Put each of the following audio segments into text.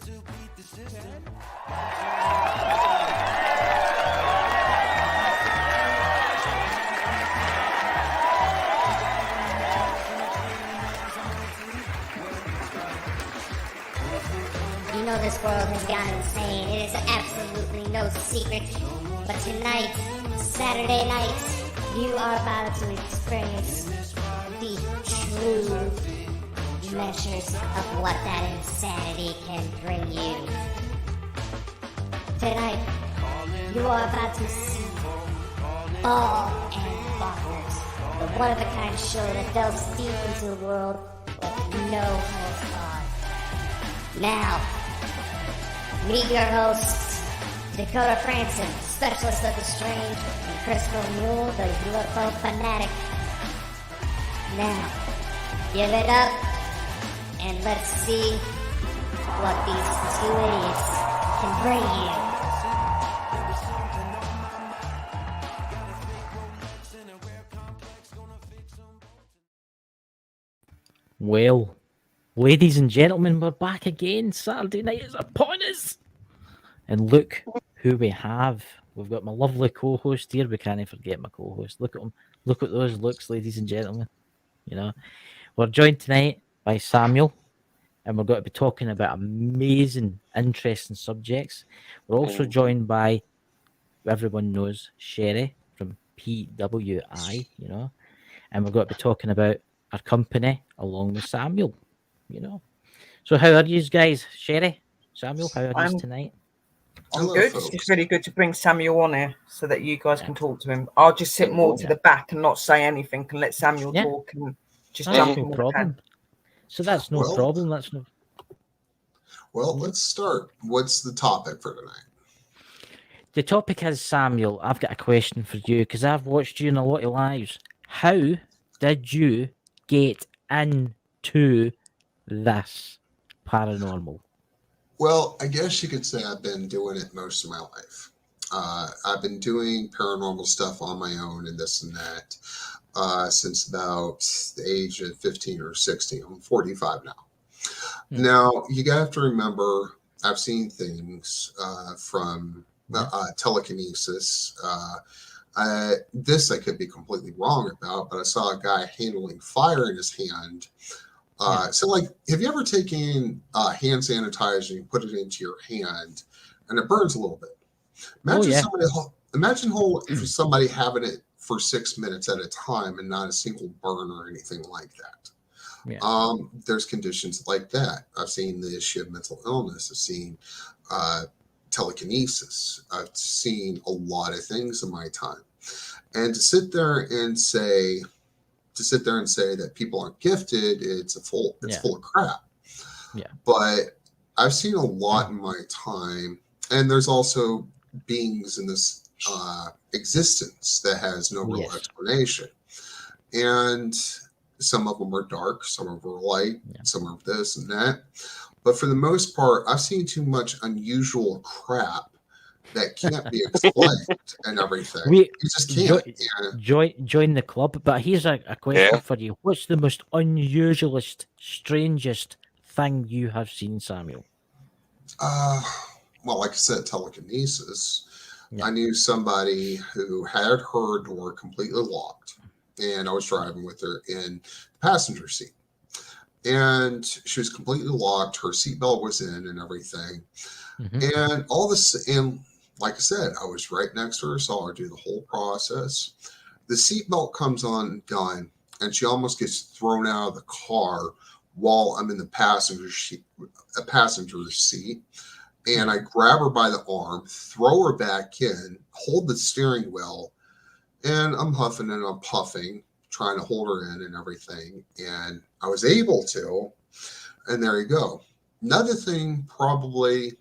You know this world has gone insane. It is absolutely no secret. But tonight, Saturday night, you are about to experience the true measures of what that insanity can bring you. Tonight, you are about to see Bald and Bonkers, the one-of-a-kind show that delves deep into the world with no holds barred. Now, meet your hosts, Dakota Frandsen, specialist of the strange, and Crystal Moule, the UFO fanatic. Now, give it up, and let's see what these two idiots can bring you. Well, ladies and gentlemen, we're back again. Saturday night is upon us. And look who we have. We've got my lovely co-host here. We can't forget my co-host. Look at him. Look at those looks, ladies and gentlemen. You know, we're joined tonight by Samuel, and we're going to be talking about amazing, interesting subjects. We're also joined by, everyone knows, Sherry from PWI, you know, and we're going to be talking about our company along with Samuel, you know. So how are you guys? Sherry, Samuel, how are you tonight? I'm good. Folks. It's really good to bring Samuel on here so that you guys can talk to him. I'll just sit more to the back and not say anything and let Samuel talk and just jump in. No problem. So that's no problem. That's no. Well, let's start. What's the topic for tonight? The topic is, Samuel, I've got a question for you because I've watched you in a lot of lives. How did you get into this paranormal? Well, I guess you could say I've been doing it most of my life. I've been doing paranormal stuff on my own and this and that since about the age of 15 or 16. I'm 45 now. Now, you have to remember, I've seen things from telekinesis. This I could be completely wrong about, but I saw a guy handling fire in his hand. So, like, have you ever taken hand sanitizer and you put it into your hand and it burns a little bit? Imagine somebody having it for 6 minutes at a time and not a single burn or anything like that. Yeah. There's conditions like that. I've seen the issue of mental illness. I've seen telekinesis. I've seen a lot of things in my time. And to sit there and say that people aren't gifted, it's full of crap. Yeah. But I've seen a lot in my time, and there's also beings in this existence that has no real explanation. And some of them are dark, some of them are light, some are this and that. But for the most part, I've seen too much unusual crap that can't be explained and everything. You just can't. Join the club. But here's a question for you. What's the most unusualist, strangest thing you have seen, Samuel? Well, like I said, telekinesis. Yeah. I knew somebody who had her door completely locked, and I was driving with her in the passenger seat. And she was completely locked. Her seatbelt was in and everything. And all this, and like I said, I was right next to her, saw her do the whole process. The seatbelt comes on done, and she almost gets thrown out of the car while I'm in the passenger seat. And I grab her by the arm, throw her back in, hold the steering wheel, and I'm huffing and I'm puffing, trying to hold her in and everything. And I was able to, and there you go. Another thing, probably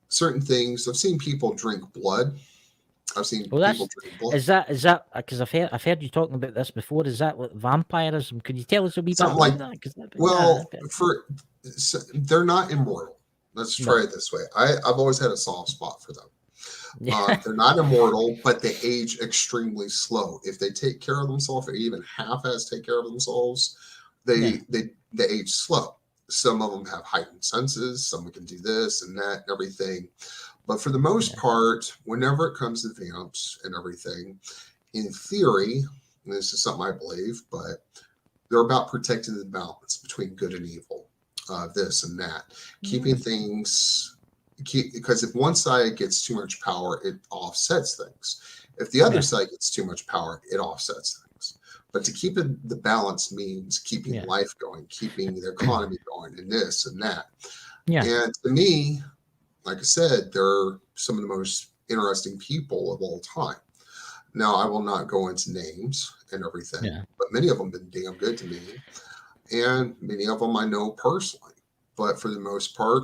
certain things. I've seen people drink blood. I've seen people drink blood. Is that because I've heard you talking about this before? Is that like vampirism? Could you tell us a wee bit about that? They're not immortal. Let's try it this way. I've always had a soft spot for them. They're not immortal, but they age extremely slow. If they take care of themselves, or even half-ass take care of themselves, they age slow. Some of them have heightened senses. Some can do this and that and everything. But for the most part, whenever it comes to vamps and everything, in theory, and this is something I believe, but they're about protecting the balance between good and evil, this and that, keeping things, because if one side gets too much power, it offsets things. If the other side gets too much power, it offsets things. But to keep it, the balance means keeping life going, keeping the economy going, and this and that. And to me, like I said, they're some of the most interesting people of all time. Now, I will not go into names and everything, but many of them have been damn good to me. And many of them I know personally. But for the most part,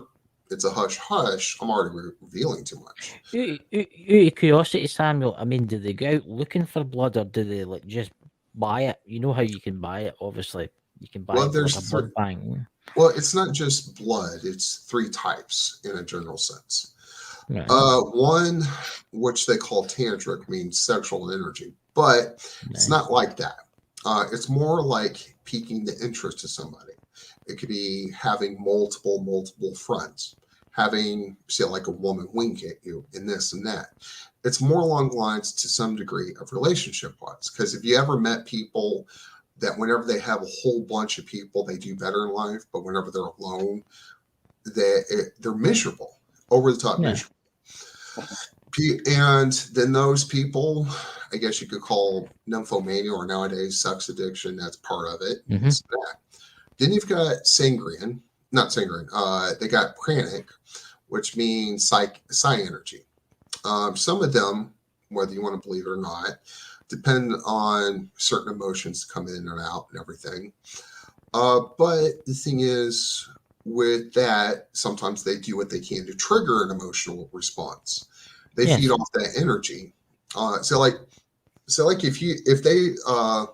it's a hush-hush. I'm already revealing too much. Out of curiosity, Samuel, I mean, do they go out looking for blood, or do they like just buy it? You know how you can buy it, obviously. You can buy it like a blood bank. Well, it's not just blood. It's 3 types in a general sense. Right. One, which they call tantric, means sexual energy, but it's not like that. It's more like piquing the interest of somebody. It could be having multiple friends, having, say, like a woman wink at you and this and that. It's more along the lines to some degree of relationship-wise, because if you ever met people that whenever they have a whole bunch of people, they do better in life, but whenever they're alone, they're miserable, over the top miserable. And then those people, I guess you could call nymphomania, or nowadays sex addiction, that's part of it. Then you've got they got pranic, which means psi energy. Some of them, whether you want to believe it or not, depend on certain emotions to come in and out and everything. But the thing is, with that, sometimes they do what they can to trigger an emotional response. They feed off that energy. So like if they how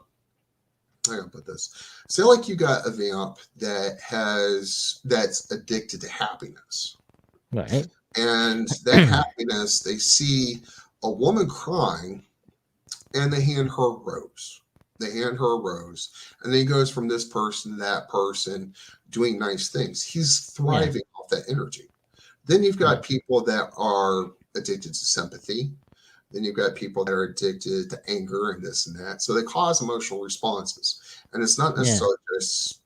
do I put this? Say like you got a vamp that's addicted to happiness. Right. And that happiness, they see a woman crying and they hand her a rose. And then he goes from this person to that person doing nice things. He's thriving off that energy. Then you've got people that are addicted to sympathy. Then you've got people that are addicted to anger and this and that. So they cause emotional responses. And it's not necessarily just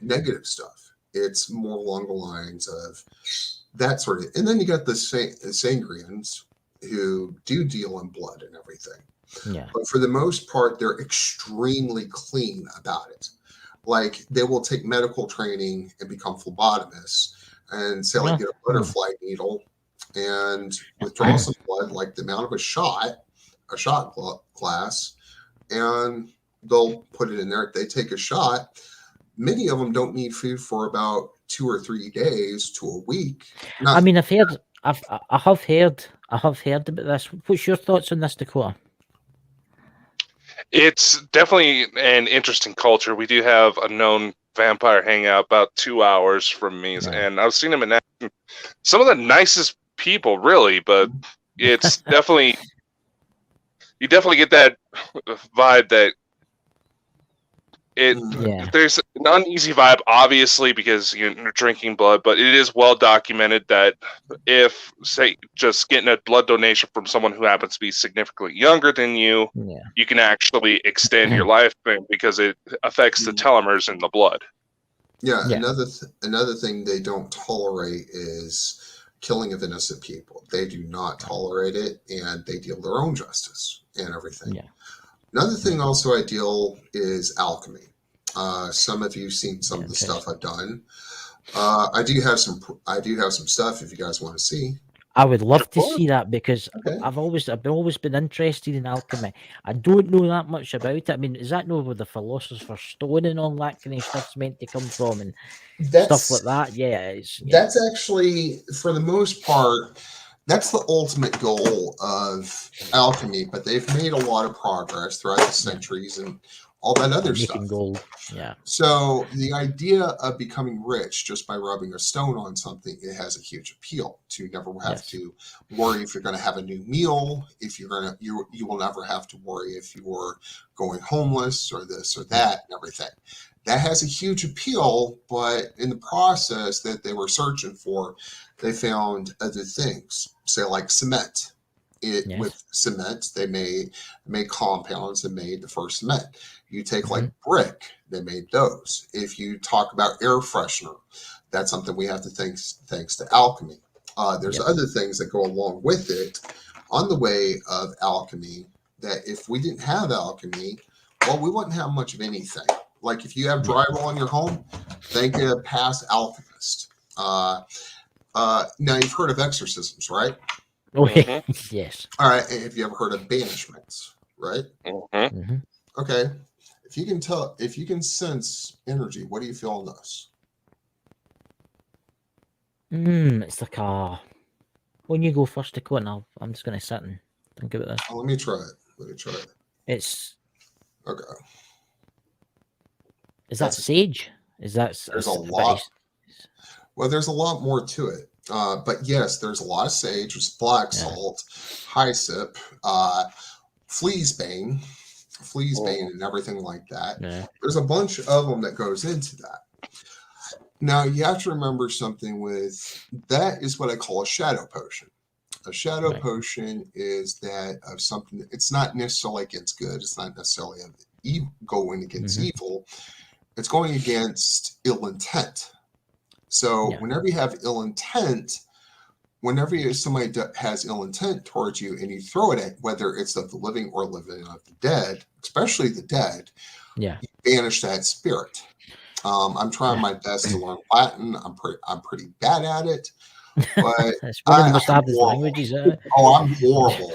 negative stuff. It's more along the lines of that sort of. And then you got the sangrians who do deal in blood and everything. But for the most part, they're extremely clean about it. Like they will take medical training and become phlebotomists and say like get a butterfly needle and withdraw some blood, like the amount of a shot glass, and they'll put it in there. They take a shot. Many of them don't need food for about 2 or 3 days to a week. I mean, I have heard about this. What's your thoughts on this, Dakota? It's definitely an interesting culture. We do have a known vampire hangout about 2 hours from me, and I've seen him in action. Some of the nicest people, really, but it's definitely, you definitely get that vibe that there's an uneasy vibe, obviously, because you're drinking blood, but it is well documented that if, say, just getting a blood donation from someone who happens to be significantly younger than you, you can actually extend your lifespan because it affects the telomeres in the blood. Another thing they don't tolerate is killing of innocent people. They do not tolerate it, and they deal their own justice and everything. Another thing also I deal is alchemy. Some of you have seen some of the stuff I've done. I do have some stuff if you guys want to see. I would love to see that because I've always been interested in alchemy. I don't know that much about it. I mean, is that where the Philosopher's Stone and all that kind of stuff's meant to come from and stuff like that? That's actually, for the most part, that's the ultimate goal of alchemy. But they've made a lot of progress throughout the centuries and all that other Making stuff. gold. Yeah. So the idea of becoming rich just by rubbing a stone on something, it has a huge appeal. To never have to worry if you're going to have a new meal, if you're going to, you will never have to worry if you're going homeless or this or that and everything. That has a huge appeal, but in the process that they were searching for, they found other things, say like cement. With cement, they made compounds and made the first cement. You take like brick, they made those. If you talk about air freshener, that's something we have to thanks to alchemy. There's other things that go along with it on the way of alchemy that if we didn't have alchemy, well, we wouldn't have much of anything. Like if you have drywall in your home, think of a past alchemist. Now you've heard of exorcisms, right? Oh, yes. All right. And have you ever heard of banishments, right? Okay. If you can sense energy, what do you feel on this? It's like when you go first, Dakota, I'm just going to sit and think about this. Oh, let me try it. It's okay. Is that sage? Is that there's a lot? Well, there's a lot more to it. But yes, there's a lot of sage. There's black salt, hyssop, fleabane, and everything like that. Yeah. There's a bunch of them that goes into that. Now, you have to remember something with that is what I call a shadow potion. A shadow potion is that of something. It's not necessarily against good. It's not necessarily going against evil. It's going against ill intent. So whenever you have ill intent, whenever somebody has ill intent towards you and you throw it at, whether it's of the living or living of the dead, especially the dead, you banish that spirit. I'm trying my best to learn Latin. I'm pretty bad at it, but it's one of the most hardest languages. Oh, I'm horrible,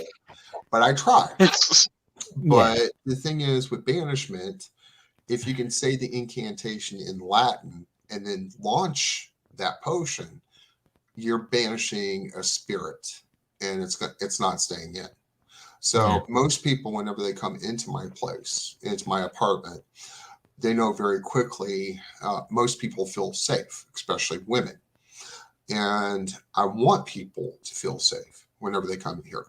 but I try. But the thing is, with banishment, if you can say the incantation in Latin and then launch that potion, you're banishing a spirit, and it's not staying in. So most people, whenever they come into my place, into my apartment, they know very quickly. Most people feel safe, especially women, and I want people to feel safe whenever they come here.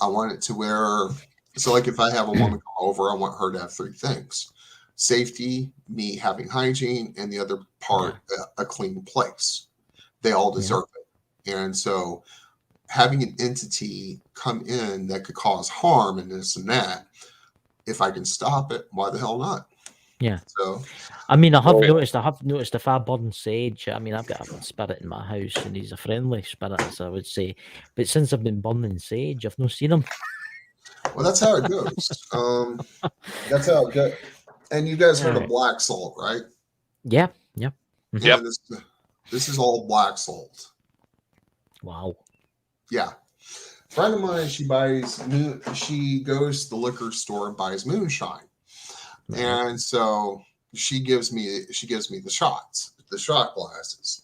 I want it to where, so like if I have a woman come over, I want her to have three things: safety, me having hygiene, and the other part, a clean place. They all deserve it. And so having an entity come in that could cause harm and this and that, if I can stop it, why the hell not? Yeah. So, I mean, I have noticed if I burn sage, I mean, I've got a spirit in my house and he's a friendly spirit, as I would say. But since I've been burning sage, I've not seen him. Well, that's how it goes. That's how it goes. And you guys heard of black salt, right? Yeah. Yep. This is all black salt. Wow. Yeah. A friend of mine, she goes to the liquor store and buys moonshine. And so she gives me the shots, the shot glasses.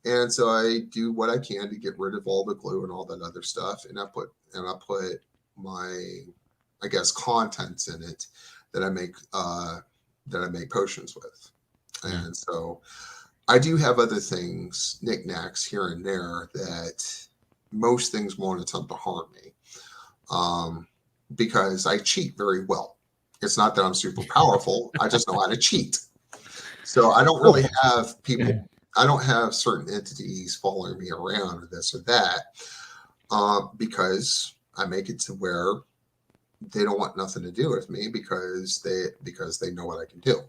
And so I do what I can to get rid of all the glue and all that other stuff. And I put my, I guess, contents in it that I make potions with. And so I do have other things, knickknacks here and there, that most things won't attempt to harm me, because I cheat very well. It's not that I'm super powerful. I just know how to cheat. So I don't really have people. I don't have certain entities following me around or this or that, because I make it to where they don't want nothing to do with me because they know what I can do.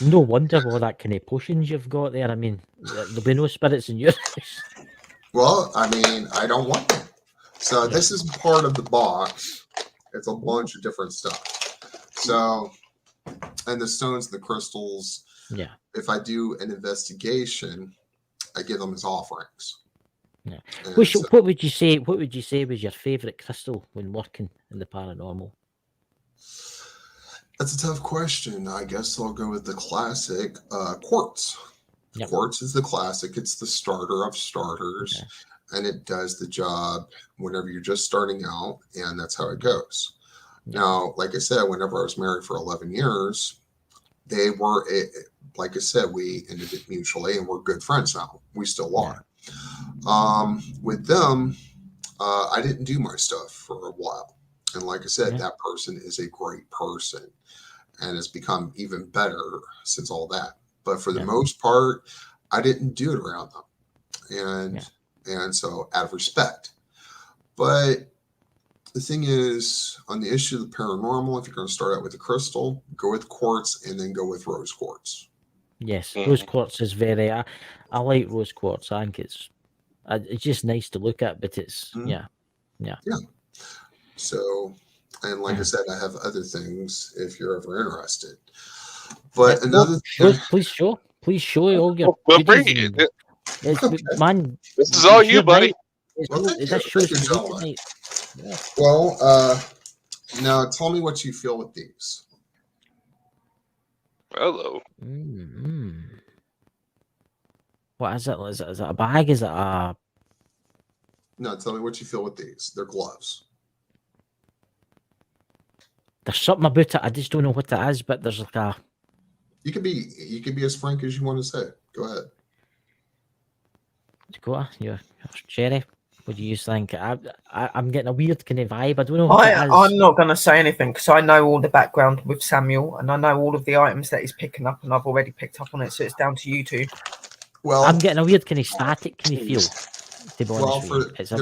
No wonder all that kind of potions you've got there. I mean, there'll be no spirits in your house. Well, I mean, I don't want them. So this is part of the box. It's a bunch of different stuff. So, and the stones and the crystals. Yeah. If I do an investigation, I give them as offerings. Yeah. What would you say? What would you say was your favorite crystal when working in the paranormal? That's a tough question. I guess I'll go with the classic quartz. Yep. Quartz is the classic. It's the starter of starters, and it does the job whenever you're just starting out, and that's how it goes. Now, like I said, whenever I was married for 11 years, they were, like I said, we ended it mutually, and we're good friends now. We still are. With them, I didn't do my stuff for a while. And like I said, that person is a great person and has become even better since all that. But for the most part, I didn't do it around them. And so out of respect. But the thing is, on the issue of the paranormal, if you're going to start out with the crystal, go with quartz and then go with rose quartz. Yes, rose quartz is very. I like rose quartz. I think it's just nice to look at, but it's yeah. So, and like I said, I have other things if you're ever interested. But another thing, please show all your. We'll bring it. Man, this is all you, buddy. That shows tonight. Yeah. Well, now tell me what you feel with these. Hello. What is it? Is it a bag? Is it a? No, tell me what you feel with these. They're gloves. There's something about it. I just don't know what it is, but there's like a. You can be as frank as you want to say. Go ahead. Dakota, you're Cherry. What do you think? I'm getting a weird kind of vibe. I don't know what it is. I'm not going to say anything because I know all the background with Samuel and I know all of the items that he's picking up, and I've already picked up on it, so it's down to you two. Well, I'm getting a weird kind of static kind of feel. To be honest with you.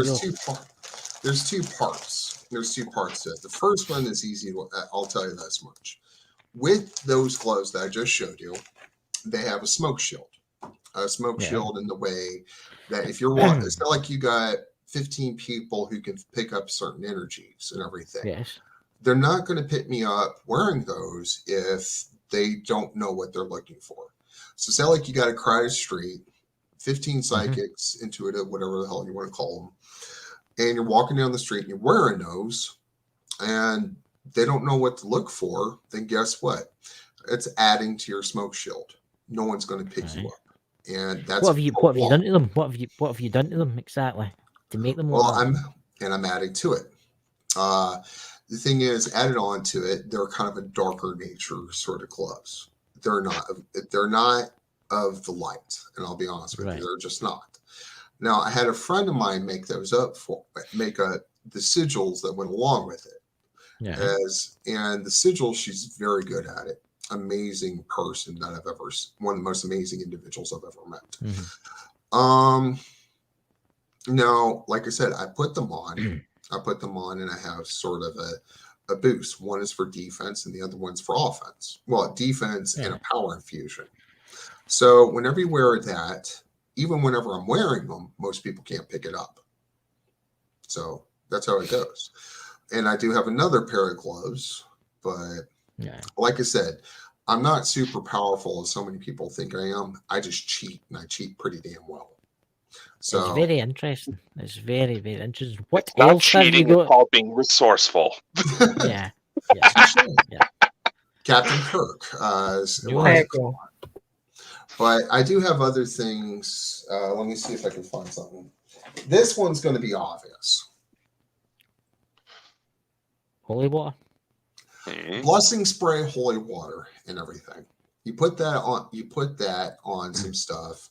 There's two parts. There's two parts to it. The first one is easy. I'll tell you this much. With those gloves that I just showed you, they have a smoke shield. A smoke shield in the way that if you're one, it's not like you got 15 people who can pick up certain energies and everything. Yes. They're not going to pick me up wearing those if they don't know what they're looking for. So say like you got a crowded street, 15 psychics, intuitive, whatever the hell you want to call them, and you're walking down the street and you're wearing those and they don't know what to look for, then guess what? It's adding to your smoke shield. No one's going to pick you up. And that's what have you done to them? What have you done to them exactly to make them? Well, I'm adding to it. The thing is, added on to it, they're kind of a darker nature sort of gloves. They're not of the light, and I'll be honest with you, they're just not. Now, I had a friend of mine make those up the sigils that went along with it. Yeah. And the sigils, she's very good at it. Amazing person that I've ever, one of the most amazing individuals I've ever met. Now, like I said, I put them on and I have sort of a boost. One is for defense and the other one's for offense. Well, defense and a power infusion. So whenever you wear that, even whenever I'm wearing them, most people can't pick it up. So that's how it goes. And I do have another pair of gloves, but like I said, I'm not super powerful as so many people think I am. I just cheat, and I cheat pretty damn well. So it's very interesting. It's very, very interesting. What not else cheating? It's called being resourceful. Yeah. Captain Kirk. But I do have other things. Let me see if I can find something. This one's going to be obvious. Holy water. Blessing spray, holy water, and everything. You put that on some stuff,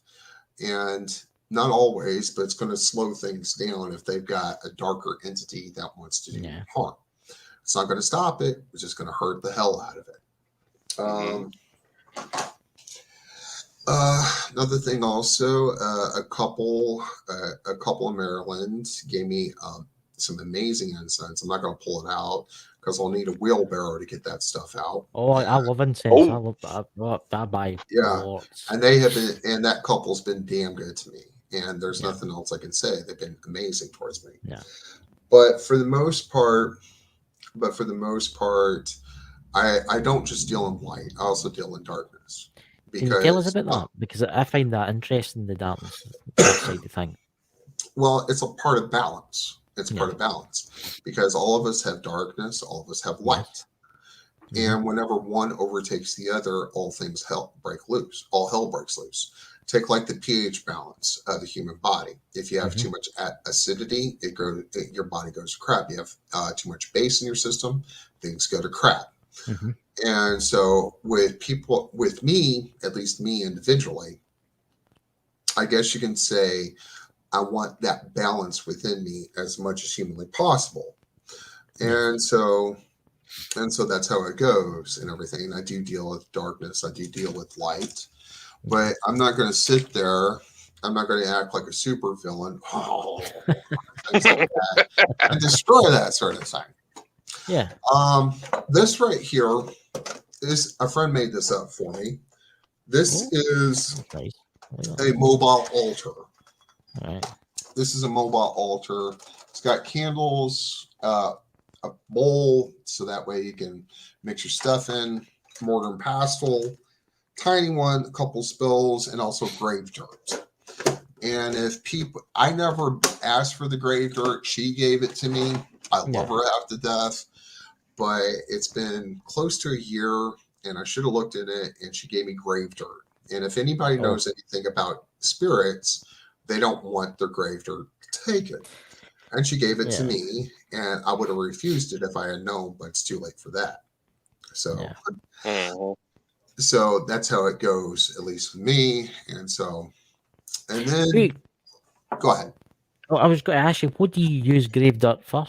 and not always, but it's going to slow things down if they've got a darker entity that wants to do harm. It's not going to stop it. It's just going to hurt the hell out of it. Another thing also, a couple in Maryland gave me some amazing incense. I'm not going to pull it out because I'll need a wheelbarrow to get that stuff out. Oh, I love incense. I love that. I buy lots. And they have been, and that couple's been damn good to me. And there's nothing else I can say. They've been amazing towards me. Yeah. But for the most part, I don't just deal in light. I also deal in darkness. Can you tell us about that? Because I find that interesting, the darkness side of the thing. Well, it's a part of balance. It's part of balance because all of us have darkness, all of us have light. And whenever one overtakes the other, all break loose. All hell breaks loose. Take like the pH balance of the human body. If you have too much acidity, your body goes to crap. You have too much base in your system, things go to crap. Mm-hmm. And so with people, with me, at least me individually, I guess you can say I want that balance within me as much as humanly possible. And so that's how it goes and everything. I do deal with darkness. I do deal with light, but I'm not going to sit there. I'm not going to act like a super villain things like that, and destroy that sort of thing. Yeah. This right here is a friend made this up for me. This is Nice. a mobile altar. All right. This is a mobile altar. It's got candles, a bowl, so that way you can mix your stuff in, mortar and pestle, tiny one, a couple spills, and also grave dirt. And if people, I never asked for the grave dirt. She gave it to me. I love her half to death, but it's been close to a year, and I should have looked at it, and she gave me grave dirt. And if anybody knows anything about spirits, they don't want their grave dirt taken. And she gave it to me, and I would have refused it if I had known, but it's too late for that. So, so that's how it goes, at least with me. And so, and then, go ahead. Oh, I was going to ask you, what do you use grave dirt for?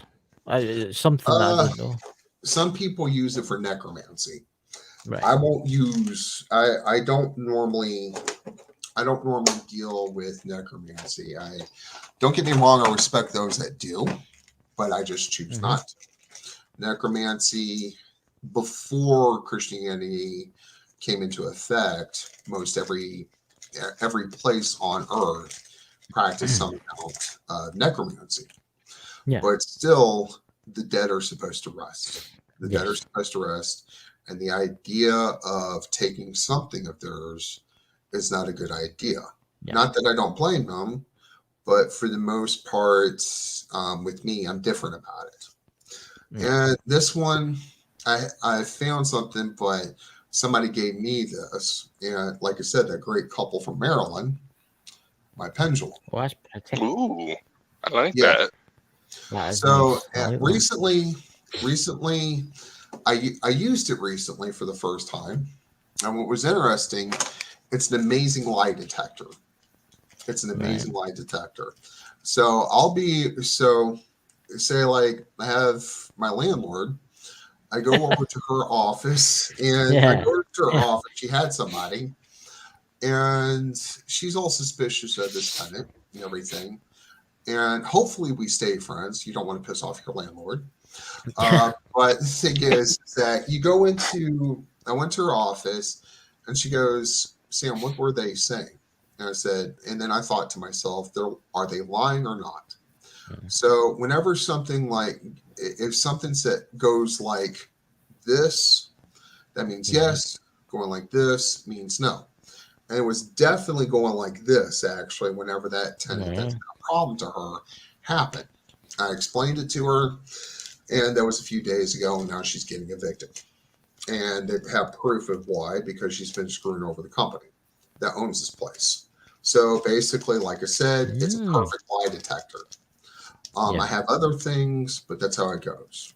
Something that I don't know. Some people use it for necromancy. Right. I won't use. I don't normally deal with necromancy. Don't get me wrong. I respect those that do, but I just choose not to. Necromancy, before Christianity came into effect, most every place on earth practiced some amount of necromancy. Yeah. But still, the dead are supposed to rest. The dead are supposed to rest. And the idea of taking something of theirs is not a good idea. Yeah. Not that I don't blame them, but for the most part, with me, I'm different about it. Yeah. And this one, I found something, but somebody gave me this. And like I said, that great couple from Maryland, my pendulum. Oh, that's pretty. Ooh, I like that. So recently, I used it recently for the first time. And what was interesting, it's an amazing lie detector. It's an amazing lie detector. So say like I have my landlord, I go over to her office and I go to her office. She had somebody and she's all suspicious of this tenant and everything. And hopefully we stay friends. You don't want to piss off your landlord. But the thing is that I went to her office and she goes, Sam, what were they saying? And I said, and then I thought to myself, are they lying or not? So whenever something like, if something goes like this, that means yes. Going like this means no. And it was definitely going like this, actually, whenever that tenant that's been a problem to her happened. I explained it to her, and that was a few days ago, and now she's getting evicted. And they have proof of why, because she's been screwing over the company that owns this place. So basically, like I said, it's a perfect lie detector. I have other things, but that's how it goes.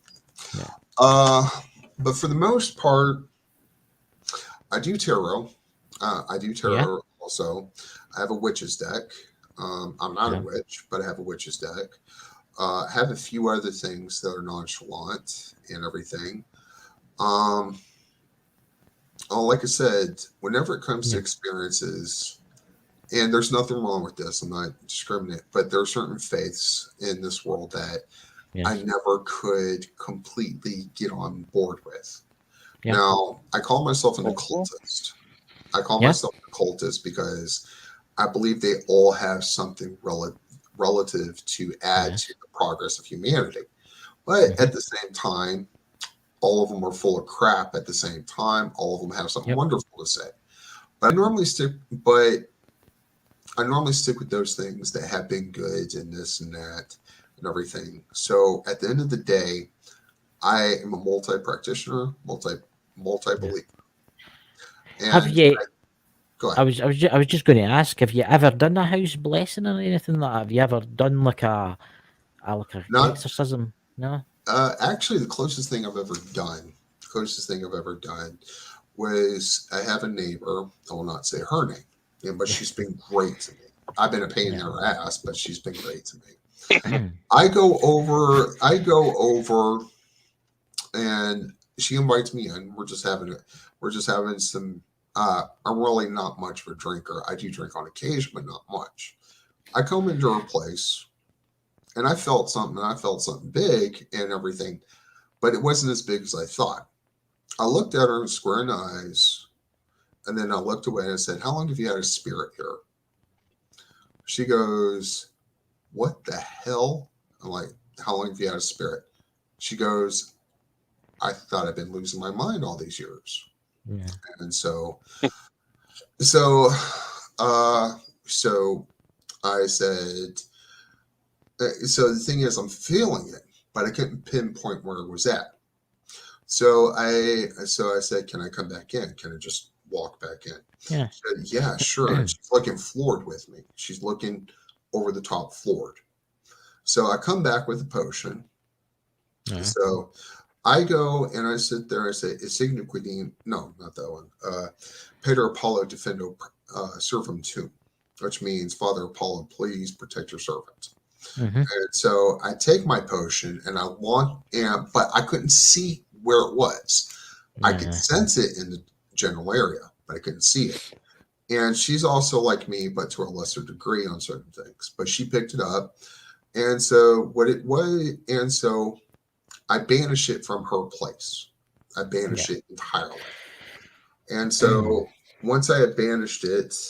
But for the most part, I do tarot. Also. I have a witch's deck. I'm not a witch, but I have a witch's deck. I have a few other things that are nonchalant and everything. Like I said, whenever it comes to experiences, and there's nothing wrong with this, I'm not discriminating, but there are certain faiths in this world that I never could completely get on board with. Now, I call myself an occultist. I call myself an occultist because I believe they all have something relative to add to the progress of humanity. But at the same time, all of them are full of crap at the same time. All of them have something wonderful to say. But I normally stick with those things that have been good and this and that and everything. So at the end of the day, I am a multi-practitioner, multi-believer. Have you? Go ahead. I was just going to ask, have you ever done a house blessing or anything like that? Have you ever done like a exorcism? No. Actually, the closest thing I've ever done, closest thing I've ever done was I have a neighbor. I will not say her name, but she's been great to me. I've been a pain in her ass, but she's been great to me. I go over, and she invites me in. We're just having some. I'm really not much of a drinker. I do drink on occasion, but not much. I come into her place, and I felt something. I felt something big and everything, but it wasn't as big as I thought. I looked at her square in the eyes, and then I looked away and I said, "How long have you had a spirit here?" She goes, "What the hell?" I'm like, "How long have you had a spirit?" She goes, "I thought I've been losing my mind all these years." Yeah. And so I said, so the thing is, I'm feeling it, but I couldn't pinpoint where it was at. So I said, "Can I come back in? Can I just walk back in?" Yeah. She said, "Yeah, sure." And she's looking floored with me. She's looking over the top floored. So I come back with a potion. Yeah. So I go and I sit there. I say, "Insignia Quidine." No, not that one. Pater Apollo Defendo Servum Tuum, which means, "Father Apollo, please protect your servant." And so I take my potion and but I couldn't see where it was. I could sense it in the general area, but I couldn't see it. And she's also like me, but to a lesser degree on certain things. But she picked it up. And so I banish it from her place. I banish it entirely. And so once I had banished it,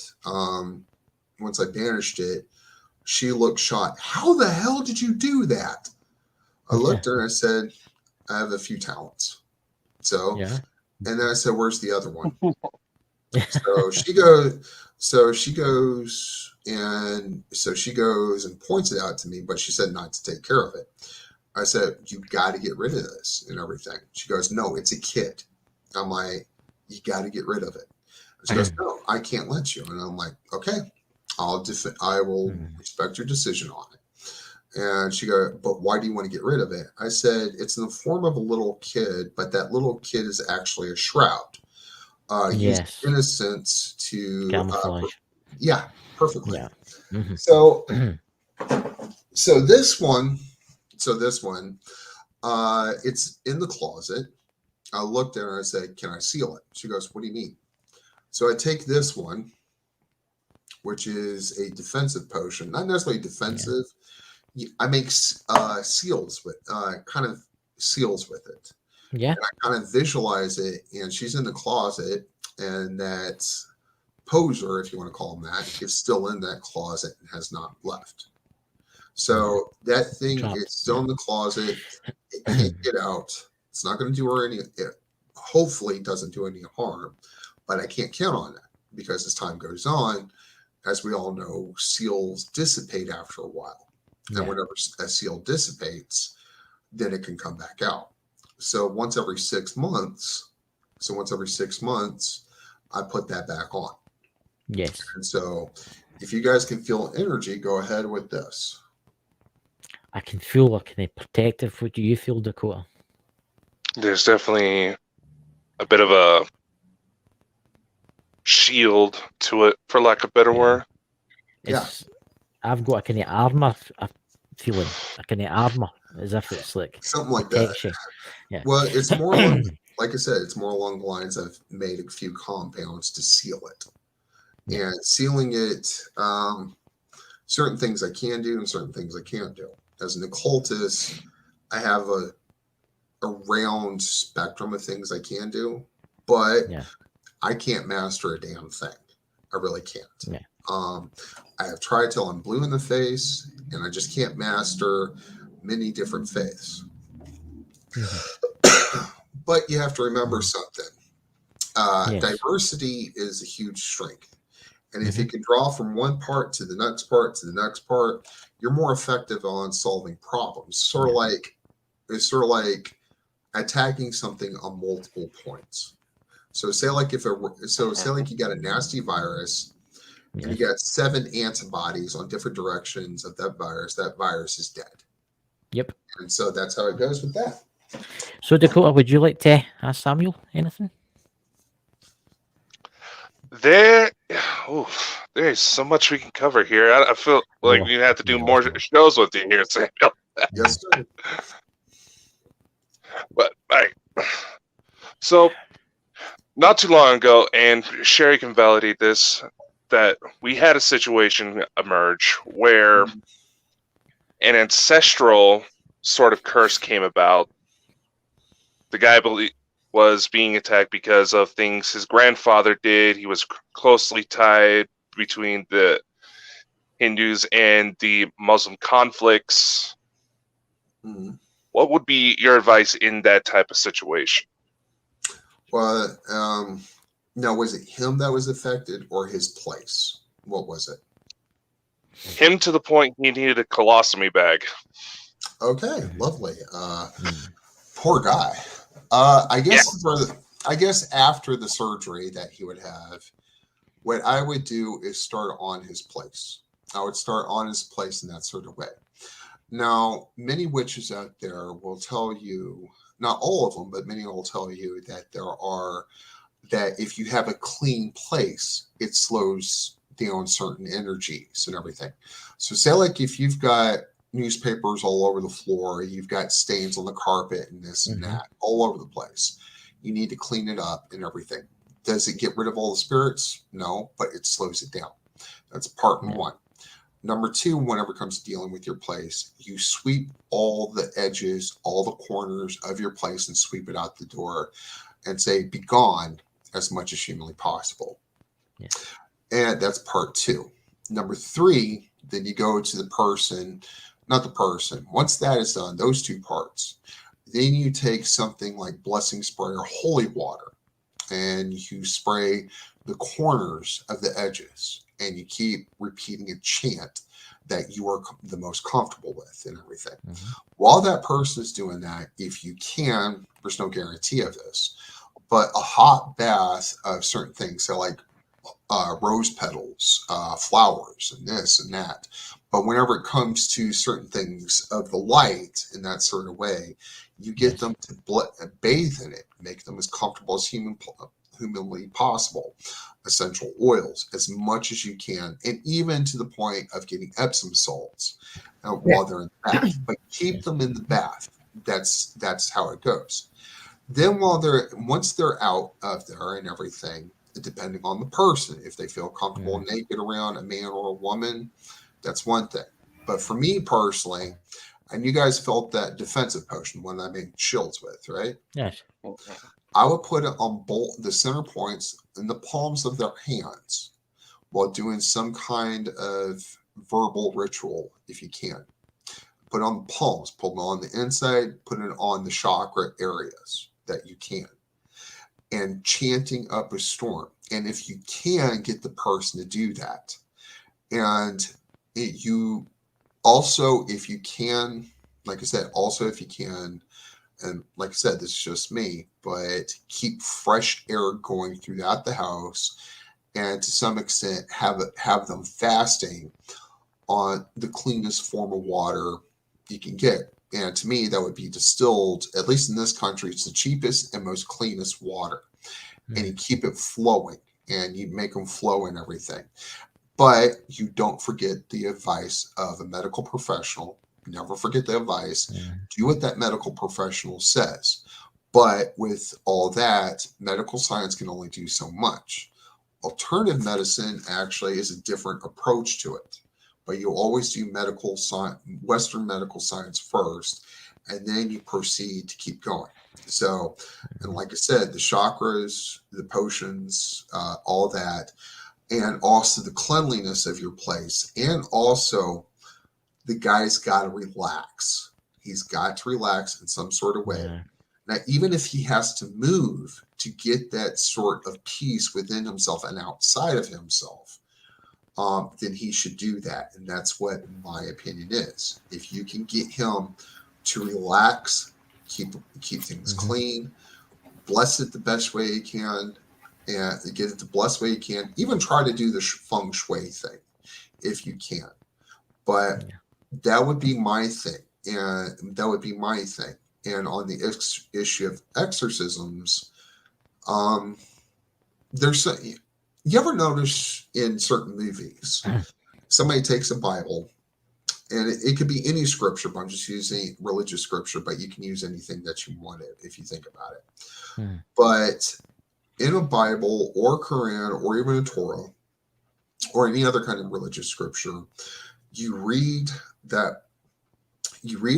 she looked shocked. "How the hell did you do that?" I looked at her and I said, "I have a few talents." So, and then I said, "Where's the other one?" So she goes and points it out to me, but she said not to take care of it. I said, "You got to get rid of this and everything." She goes, "No, it's a kid." I'm like, "You got to get rid of it." And she goes, "No, I can't let you." And I'm like, "Okay, I will respect your decision on it." And she goes, "But why do you want to get rid of it?" I said, "It's in the form of a little kid, but that little kid is actually a shroud. Used innocence to camouflage." Perfectly. Yeah. So this one, it's in the closet. I looked at her and I said, "Can I seal it?" She goes, "What do you mean?" So I take this one, which is a defensive potion, not necessarily defensive. I make seals with it. Yeah. And I kind of visualize it, and she's in the closet, and that poser, if you want to call him that, is still in that closet and has not left. So that thing is still in the closet. It can't get out. It's not going to do her any. Hopefully, it doesn't do any harm, but I can't count on that because as time goes on, as we all know, seals dissipate after a while. And whenever a seal dissipates, then it can come back out. So once every 6 months, I put that back on. Yes. And so if you guys can feel energy, go ahead with this. I can feel a kind of protective. What do you feel, Dakota? There's definitely a bit of a shield to it, for lack of better word. I've got a kind of armor feeling, a kind of armor, as if it's like something like that. Yeah. Well, it's more like I said, it's more along the lines I've made a few compounds to seal it. And sealing it, certain things I can do and certain things I can't do. As an occultist, I have a round spectrum of things I can do, but I can't master a damn thing. I really can't. Yeah. I have tried till I'm blue in the face, and I just can't master many different faiths. But you have to remember something. Diversity is a huge strength. And if you can draw from one part to the next part to the next part, you're more effective on solving problems. It's sort of like attacking something on multiple points. So say like you got a nasty virus and you got 7 antibodies on different directions of that virus is dead. Yep. And so that's how it goes with that. So, Dakota, would you like to ask Samuel anything? There's so much we can cover here. I feel like we'd have to do more shows with you here, Samuel. Yes, sir. But so not too long ago, and Sherry can validate this, that we had a situation emerge where an ancestral sort of curse came about. The guy was being attacked because of things his grandfather did. He was closely tied between the Hindus and the Muslim conflicts. Mm-hmm. What would be your advice in that type of situation? Well, now, was it him that was affected or his place? What was it? Him to the point he needed a colostomy bag. Okay, lovely. Poor guy. I guess after the surgery that he would have, what I would do is start on his place. I would start on his place in that sort of way. Now, many witches out there will tell you, not all of them, but many will tell you that that if you have a clean place, it slows down certain energies and everything. So say like if you've got newspapers all over the floor, you've got stains on the carpet and this and that all over the place, you need to clean it up and everything. Does it get rid of all the spirits? No, but it slows it down. That's part one. Number two, whenever it comes to dealing with your place, you sweep all the edges, all the corners of your place and sweep it out the door and say, be gone as much as humanly possible. Yeah. And that's part two. Number three, then you go to the person, not the person. Once that is done, those two parts, then you take something like blessing spray or holy water and you spray the corners of the edges. And you keep repeating a chant that you are the most comfortable with and everything. While that person is doing that, if you can, there's no guarantee of this, but a hot bath of certain things, so like rose petals, flowers, and this and that. But whenever it comes to certain things of the light in that sort of way, you get them to bathe in it, make them as comfortable as humanly possible. Essential oils as much as you can, and even to the point of getting Epsom salts while they're in the bath, but keep them in the bath. That's how it goes. Then once they're out of there and everything, depending on the person, if they feel comfortable naked around a man or a woman, that's one thing. But for me personally, and you guys felt that defensive potion, one that I made shields with, right? Yes. I would put it on the center points in the palms of their hands while doing some kind of verbal ritual, if you can. Put it on the palms, put it on the inside, put it on the chakra areas that you can. And chanting up a storm. And if you can, get the person to do that. And you also, if you can, like I said, if you can, and like I said, this is just me, but keep fresh air going throughout the house, and to some extent have them fasting on the cleanest form of water you can get. And to me, that would be distilled, at least in this country, it's the cheapest and most cleanest water. And you keep it flowing, and you make them flow and everything. But you don't forget the advice of a medical professional. Never forget the advice. Do what that medical professional says. But with all that, medical science can only do so much. Alternative medicine actually is a different approach to it. But you always do medical science, Western medical science first, and then you proceed to keep going. So, and like I said, the chakras, the potions, all that, and also the cleanliness of your place, and also the guy's got to relax. He's got to relax in some sort of way. Now, even if he has to move to get that sort of peace within himself and outside of himself, then he should do that. And that's what my opinion is. If you can get him to relax, keep things clean, bless it the best way you can, and get it the best way you can. Even try to do the feng shui thing if you can. But that would be my thing. And that would be my thing. and on the issue of exorcisms, there's you ever notice in certain movies, somebody takes a Bible, and it could be any scripture, but I'm just using religious scripture, but you can use anything that you want it if you think about it. But in a Bible or Quran or even a Torah or any other kind of religious scripture, you read a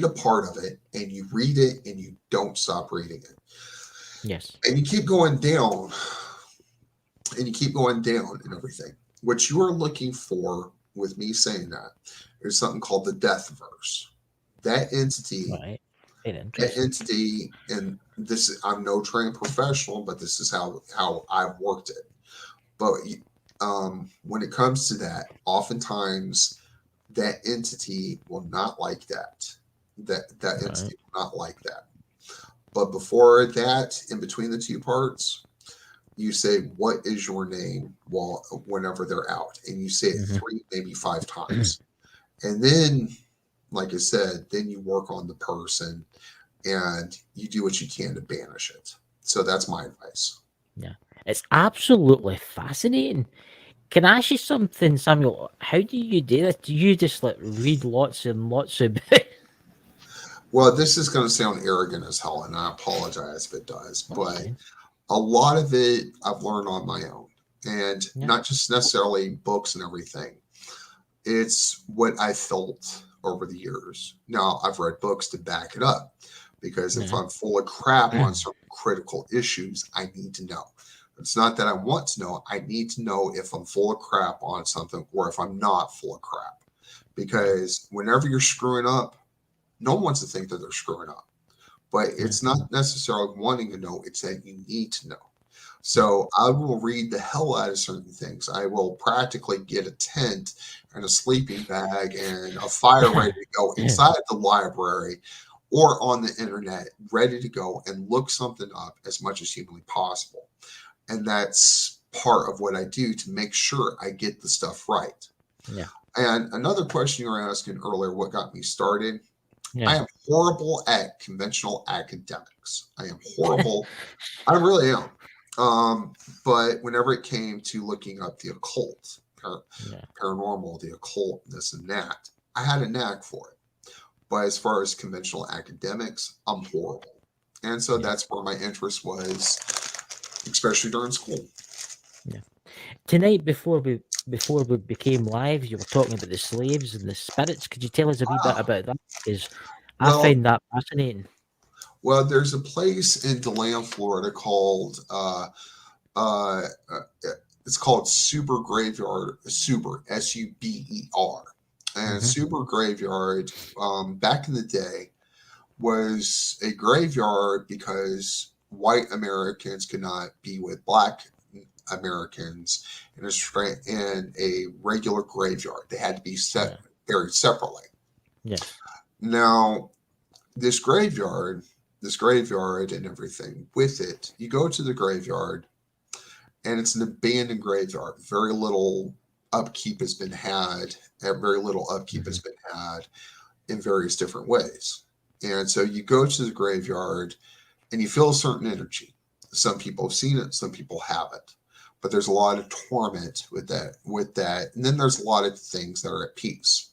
part of it, and you read it, and you don't stop reading it. Yes. And you keep going down, and you keep going down and everything. What you are looking for with me saying that is something called the death verse. That entity, Right. that entity, and this, I'm no trained professional, but this is how I've worked it. But when it comes to that, oftentimes that entity will not like that. That entity will not like that. But before that, in between the two parts, you say, "What is your name?" Whenever they're out, and you say it 3, maybe 5 times, and then, like I said, then you work on the person, and you do what you can to banish it. So that's my advice. Yeah, it's absolutely fascinating. Can I ask you something, Samuel? How do you do this? Do you just like read lots and lots of Well, this is going to sound arrogant as hell, and I apologize if it does, but a lot of it I've learned on my own, and not just necessarily books and everything. It's what I felt over the years. Now, I've read books to back it up, because if I'm full of crap on certain critical issues, I need to know. It's not that I want to know. I need to know if I'm full of crap on something or if I'm not full of crap. Because whenever you're screwing up, no one wants to think that they're screwing up. But it's not necessarily wanting to know. It's that you need to know. So I will read the hell out of certain things. I will practically get a tent and a sleeping bag and a fire ready to go inside the library or on the internet, ready to go and look something up as much as humanly possible. And that's part of what I do to make sure I get the stuff right. Yeah. And another question you were asking earlier, what got me started? Yeah. I am horrible at conventional academics. I am horrible. I really am. But whenever it came to looking up the occult, paranormal, the occult, this and that, I had a knack for it. But as far as conventional academics, I'm horrible. And so that's where my interest was, especially during school. Yeah. Tonight, before we became live, you were talking about the slaves and the spirits. Could you tell us a wee bit about that? Because I find that fascinating. Well, there's a place in DeLand, Florida called it's called Super Graveyard, Super, Suber, and Super Graveyard. Back in the day, was a graveyard because white Americans could not be with black Americans in a regular graveyard. They had to be buried separately. Yeah. Now, this graveyard and everything with it, you go to the graveyard, and it's an abandoned graveyard. Very little upkeep has been had. Very little upkeep has been had in various different ways. And so you go to the graveyard, and you feel a certain energy. Some people have seen it, some people haven't. But there's a lot of torment with that. And then there's a lot of things that are at peace.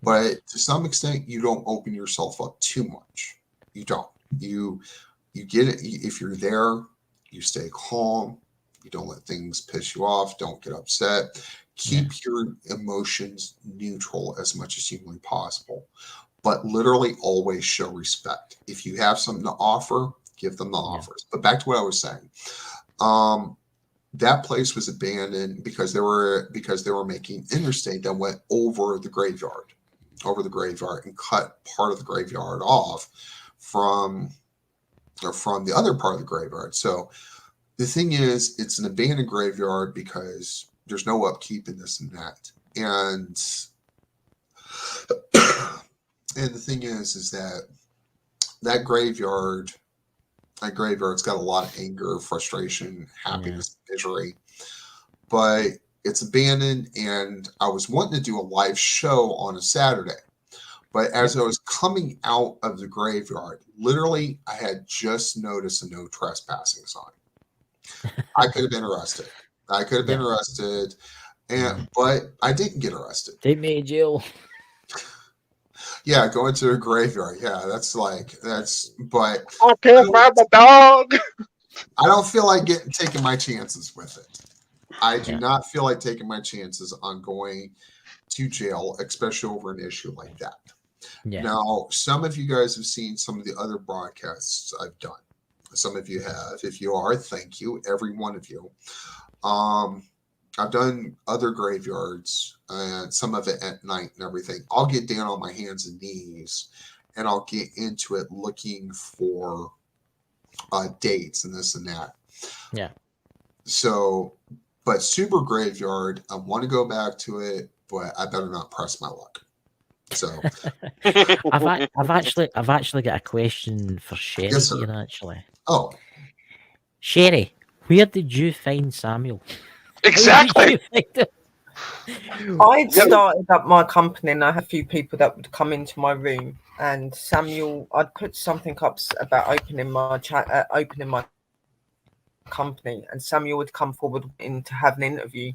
But to some extent, you don't open yourself up too much. You don't. You get it. If you're there, you stay calm. You don't let things piss you off. Don't get upset. Keep your emotions neutral as much as humanly possible. But literally always show respect. If you have something to offer, give them the offers. But back to what I was saying. That place was abandoned because they were making interstate that went over the graveyard and cut part of the graveyard off from the other part of the graveyard. So the thing is, it's an abandoned graveyard because there's no upkeep in this and that. And the thing is that graveyard's got a lot of anger, frustration, happiness, misery, but it's abandoned. And I was wanting to do a live show on a Saturday, But as I was coming out of the graveyard, literally, I had just noticed a no trespassing sign. I could have been arrested. But I didn't get arrested. Take me to jail. Yeah, going to a graveyard. Yeah, but I can't find my dog. I don't feel like taking my chances with it. I do not feel like taking my chances on going to jail, especially over an issue like that. Yeah. Now, some of you guys have seen some of the other broadcasts I've done. Some of you have. If you are, thank you, every one of you. I've done other graveyards, and some of it at night and everything. I'll get down on my hands and knees, and I'll get into it looking for dates and this and that. Yeah. So, but super graveyard, I want to go back to it, but I better not press my luck. So, I've actually got a question for Sherry here. Actually, Sherry, where did you find Samuel? Exactly. I'd started up my company, and I had a few people that would come into my room, and Samuel, I'd put something up about opening my company, and Samuel would come forward to have an interview,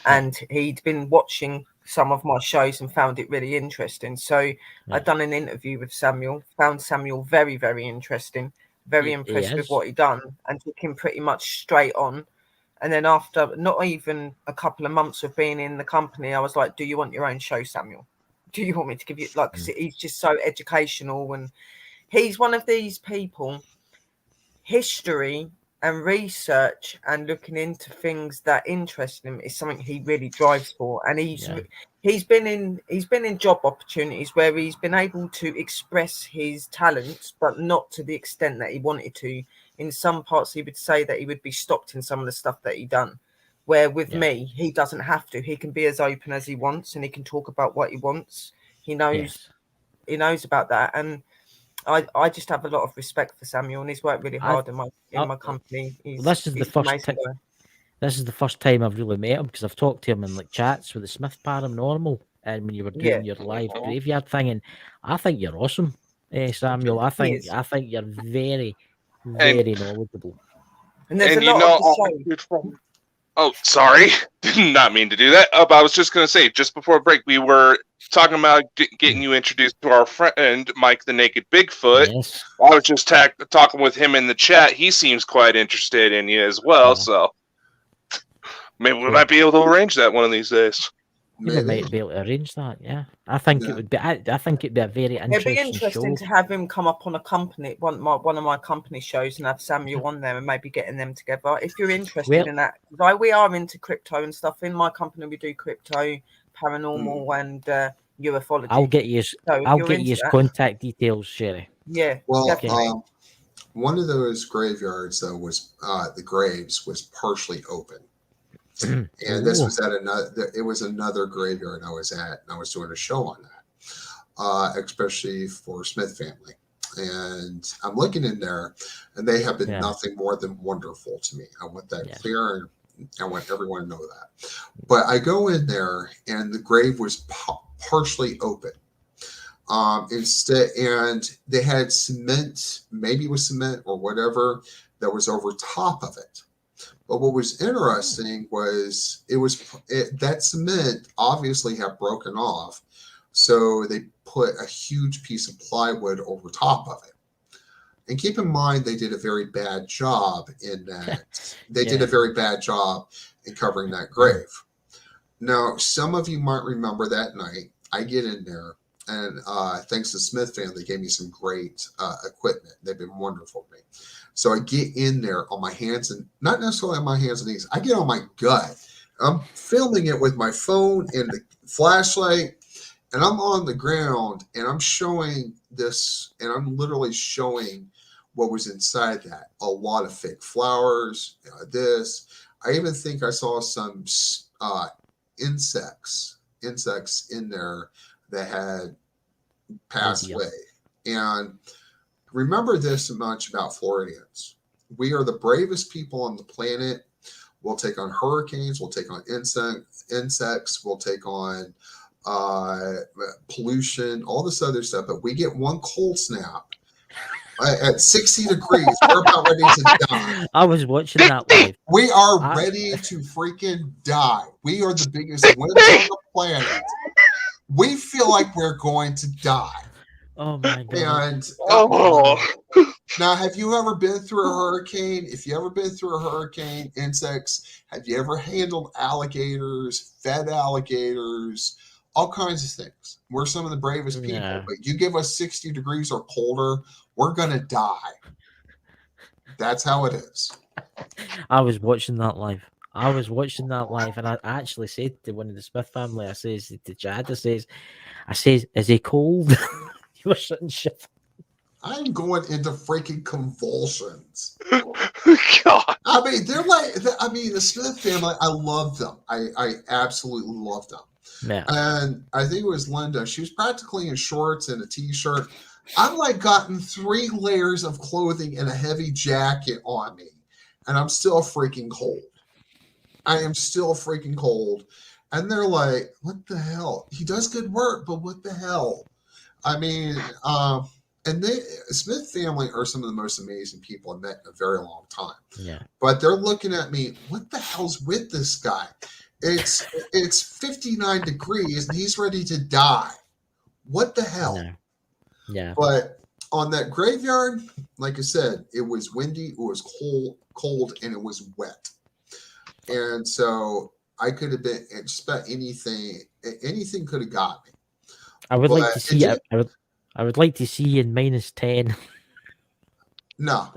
and he'd been watching some of my shows and found it really interesting. So I'd done an interview with Samuel, found Samuel very, very interesting, very impressed with what he'd done, and took him pretty much straight on. And then after not even a couple of months of being in the company, I was like, do you want your own show, Samuel? Do you want me to give you, like, 'cause he's just so educational, and he's one of these people, history and research and looking into things that interest him is something he really drives for. And he's been in job opportunities where he's been able to express his talents, but not to the extent that he wanted to. In some parts, he would say that he would be stopped in some of the stuff that he done. Where with me, he doesn't have to. He can be as open as he wants, and he can talk about what he wants. He knows about that, and I just have a lot of respect for Samuel, and he's worked really hard in my company. This is the first time I've really met him, because I've talked to him in like chats with the Smith Paranormal, and when you were doing your live graveyard thing, and I think you're awesome, Samuel. I think you're very, very knowledgeable. And there's a lot of the show. Oh, sorry. Did not mean to do that. But I was just going to say, just before break, we were talking about getting you introduced to our friend, Mike the Naked Bigfoot. Yes. I was just talking with him in the chat. He seems quite interested in you as well, so maybe we might be able to arrange that one of these days. We might be able to arrange that, I think it would be. I think it'd be a very interesting show. It'd be interesting to have him come up on a company, one of my company shows, and have Samuel on there, and maybe getting them together. If you're interested in that, we are into crypto and stuff. In my company, we do crypto, paranormal, and ufology. I'll get you his contact details, Sherry. Yeah. Well, one of those graveyards though was the graves was partially open. And this was another graveyard I was at, and I was doing a show on that, especially for Smith family. And I'm looking in there, and they have been nothing more than wonderful to me. I want that clear, and I want everyone to know that. But I go in there, and the grave was partially open. And they had cement, maybe it was cement or whatever, that was over top of it. But what was interesting was that cement obviously had broken off, so they put a huge piece of plywood over top of it. And keep in mind, they did a very bad job in that. They did a very bad job in covering that grave. Now, some of you might remember that night, I get in there, and thanks to Smith family, they gave me some great equipment. They've been wonderful to me. So I get in there on my hands, and not necessarily on my hands and knees. I get on my gut. I'm filming it with my phone and the flashlight, and I'm on the ground, and I'm showing this, and I'm literally showing what was inside that. A lot of fake flowers, this. I even think I saw some insects in there that had passed away. And remember this much about Floridians. We are the bravest people on the planet. We'll take on hurricanes. We'll take on insects. We'll take on pollution, all this other stuff. But we get one cold snap at 60 degrees. We're about ready to die. I was watching that live. We are ready to freaking die. We are the biggest wimps on the planet. We feel like we're going to die. Oh my god! And now, have you ever been through a hurricane? If you ever been through a hurricane, insects, have you ever handled alligators, fed alligators, all kinds of things? We're some of the bravest people, but you give us 60 degrees or colder, we're gonna die. That's how it is. I was watching that live. And I actually said to one of the Smith family, I says to Chad, I says, is he cold? You were sitting shit. I'm going into freaking convulsions. God. I mean, the Smith family, I love them. I absolutely love them. Yeah. And I think it was Linda. She was practically in shorts and a t-shirt. I've like gotten 3 layers of clothing and a heavy jacket on me, and I'm still freaking cold. I am still freaking cold. And they're like, what the hell? He does good work, but what the hell? I mean, and Smith family are some of the most amazing people I've met in a very long time. Yeah. But they're looking at me, what the hell's with this guy? It's 59 degrees and he's ready to die. What the hell? Yeah. But on that graveyard, like I said, it was windy, it was cold, and it was wet. And so I could have been just about anything. Anything could have got me. I would like to see. I would like to see you in -10. No.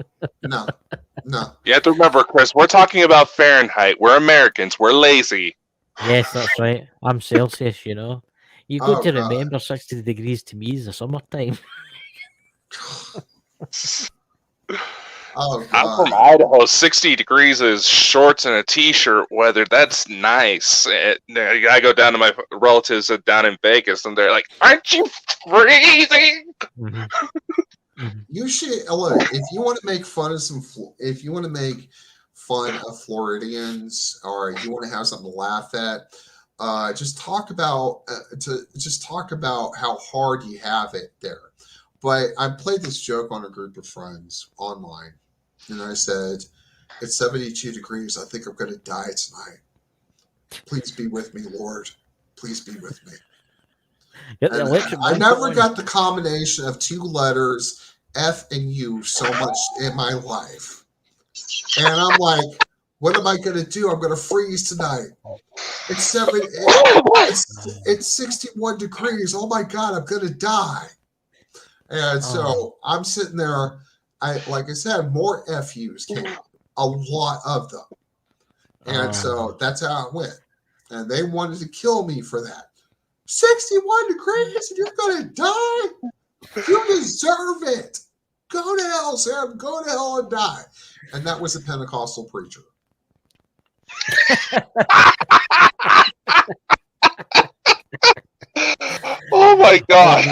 You have to remember, Chris, we're talking about Fahrenheit. We're Americans. We're lazy. Yes, that's right. I'm Celsius, you know. You got to remember 60 degrees to me is the summertime. Oh, I'm from Idaho. 60 degrees is shorts and a t-shirt weather. That's nice. I go down to my relatives down in Vegas, and they're like, "Aren't you freezing?" Mm-hmm. You should look if you want to make fun of Floridians, or you want to have something to laugh at. Just talk about how hard you have it there. But I played this joke on a group of friends online, and I said, "It's 72 degrees. I think I'm going to die tonight. Please be with me, Lord. Please be with me." I never got the combination of 2 letters, F and U, so much in my life. And I'm like, what am I going to do? I'm going to freeze tonight. It's 61 degrees. Oh my God, I'm going to die. And so I'm sitting there. Like I said, more FUs came up, a lot of them. And so that's how it went. And they wanted to kill me for that. 61 degrees and you're going to die? You deserve it. Go to hell, Sam. Go to hell and die. And that was a Pentecostal preacher. Oh my God.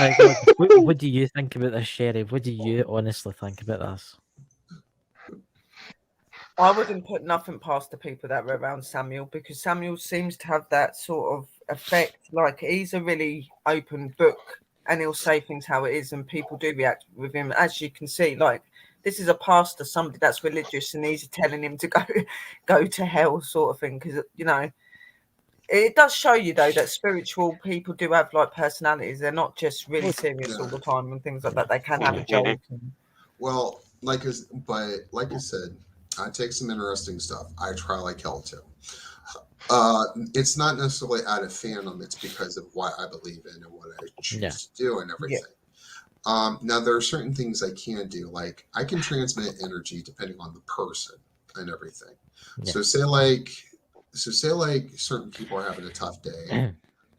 What do you think about this, Sherry? What do you honestly think about this? I wouldn't put nothing past the people that were around Samuel, because Samuel seems to have that sort of effect. Like, he's a really open book and he'll say things how it is, and people do react with him. As you can see, like, this is a pastor, somebody that's religious, and he's telling him to go to hell, sort of thing. Because, you know, it does show you, though, that spiritual people do have, like, personalities. They're not just really serious all the time and things like that. They can have a joke. Well, like I said, I take some interesting stuff. I try like hell too. It's not necessarily out of fandom. It's because of what I believe in and what I choose to do and everything. Yeah. Now, there are certain things I can do. Like, I can transmit energy depending on the person and everything. Yeah. So say like certain people are having a tough day.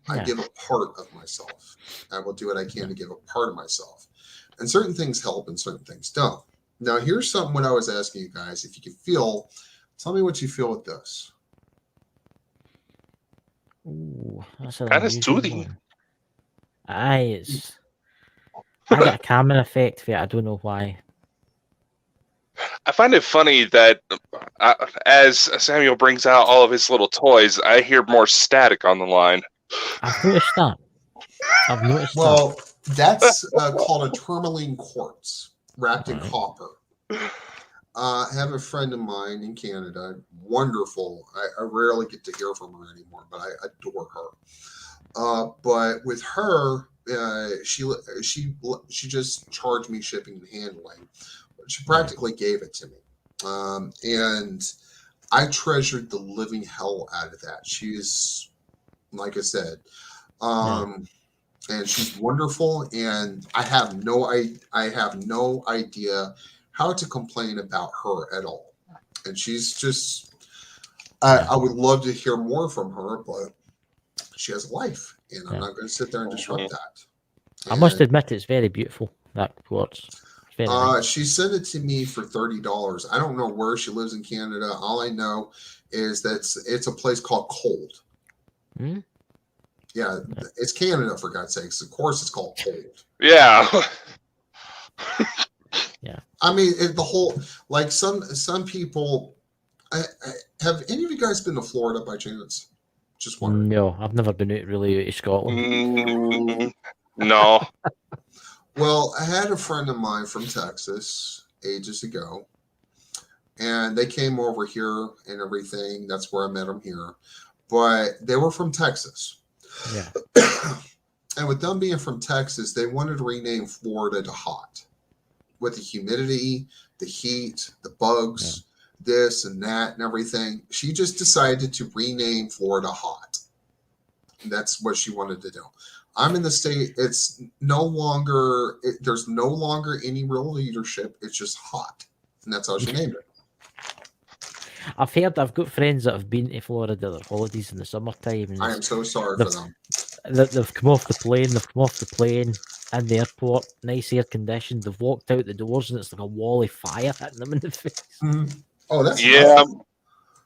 I give a part of myself. I will do what I can to give a part of myself. And certain things help and certain things don't. Now, here's something what I was asking you guys. If you can feel, tell me what you feel with this. Ooh, that's kind of soothing. I got a calming effect for it. I don't know why. I find it funny that as Samuel brings out all of his little toys, I hear more static on the line. I've noticed that. I've noticed that. Well, that's called a tourmaline quartz wrapped in copper. I have a friend of mine in Canada, wonderful. I rarely get to hear from her anymore, but I adore her. But with her, she just charged me shipping and handling. She practically gave it to me, and I treasured the living hell out of that. She is, like I said, and she's wonderful. And I have no idea how to complain about her at all. And she's just, I would love to hear more from her, but she has a life, and I'm not going to sit there and disrupt that. I must admit, it's very beautiful, that quartz. It's very nice. She sent it to me for $30. I don't know where she lives in Canada. All I know is that it's a place called Cold. Hmm? Yeah, it's Canada, for God's sakes. Of course it's called Cold. Yeah. Yeah. I mean, the whole, like some people, have any of you guys been to Florida by chance? Just wondering. No, I've never been out of Scotland. No. Well, I had a friend of mine from Texas ages ago, and they came over here and everything. That's where I met them here. But they were from Texas. Yeah. And with them being from Texas, they wanted to rename Florida to hot. With the humidity, the heat, the bugs, this and that and everything. She just decided to rename Florida hot. And that's what she wanted to do. I'm in the state, it's no longer, there's no longer any real leadership. It's just hot. And that's how she named it. I've heard, I've got friends that have been to Florida their holidays in the summertime. And I am so sorry for them. They've come off the plane in the airport, nice air conditioned. They've walked out the doors and it's like a wall of fire hitting them in the face. Mm-hmm. Oh, that's awesome.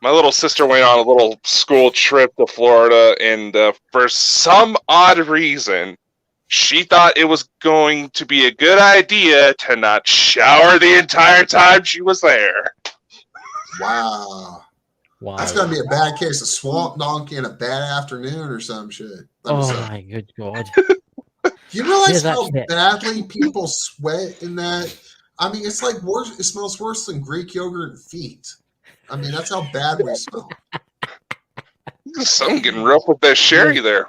My little sister went on a little school trip to Florida, and for some odd reason, she thought it was going to be a good idea to not shower the entire time she was there. Wow. That's going to be a bad case of swamp donkey and a bad afternoon or some shit. My good God. You realize how badly people sweat in that? I mean, it's like worse. It smells worse than Greek yogurt and feet. I mean, that's how bad we smell. I'm getting rough with that sherry there.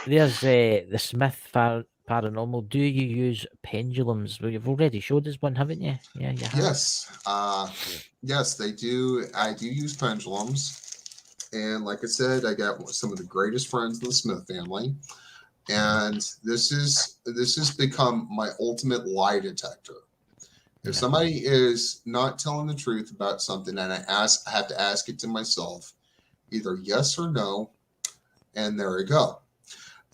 There's the Smith Paranormal. Do you use pendulums? Well, you've already showed us one, haven't you? Yeah, you have. Yes. Yes, they do. I do use pendulums. And like I said, I got some of the greatest friends in the Smith family. And this has become my ultimate lie detector. If somebody is not telling the truth about something, and I have to ask it to myself, either yes or no, and there we go.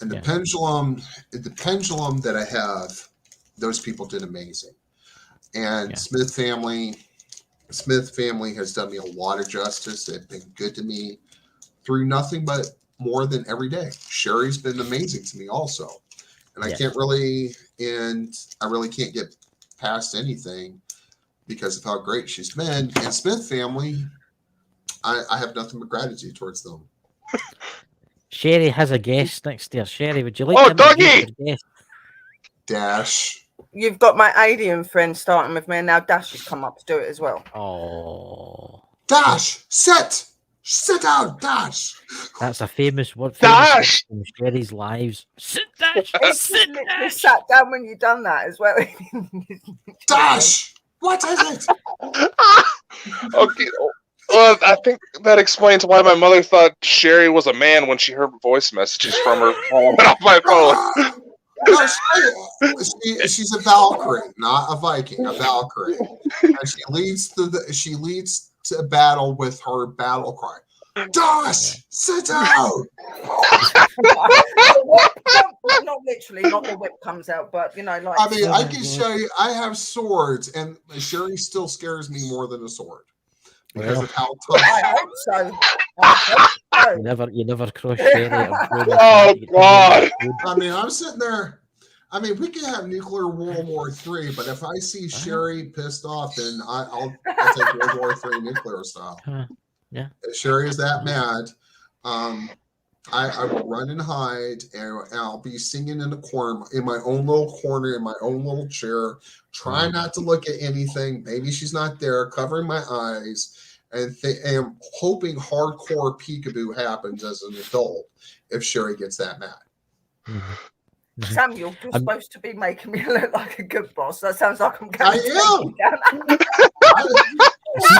And the pendulum that I have, those people did amazing. And Smith family has done me a lot of justice. They've been good to me through nothing but more than every day. Sherry's been amazing to me also. And I really can't get past anything because of how great she's been. And Smith family, I have nothing but gratitude towards them. Sherry has a guest next to her. Sherry, would you like to Dougie! Guest? Dash. You've got my alien friend starting with me, and now Dash has come up to do it as well. Oh. Dash, sit down, Dash. That's a famous word. Dash from Sherry's lives. Sit, Dash. Sit, Dash. Sat down when you've done that as well. Dash, what is it? Okay. Well, I think that explains why my mother thought Sherry was a man when she heard voice messages from her off my phone. No, she's a Valkyrie, not a Viking. A Valkyrie, and she leads to battle with her battle cry. Dash, sit down. Not literally, not the whip comes out, but like. I mean, I can show you. I have swords, and Sherry still scares me more than a sword because of how tough. I hope so. You never cross Sherry. Oh God! I mean, I'm sitting there. I mean, we can have nuclear World War III, but if I see Sherry pissed off, then I'll take World War III nuclear style. Yeah. If Sherry is that mad. I will run and hide, and I'll be singing in the corner, in my own little corner, in my own little chair, try not to look at anything. Maybe she's not there, covering my eyes, and am hoping hardcore peekaboo happens as an adult if Sherry gets that mad. Samuel, you're supposed to be making me look like a good boss. That sounds like I'm going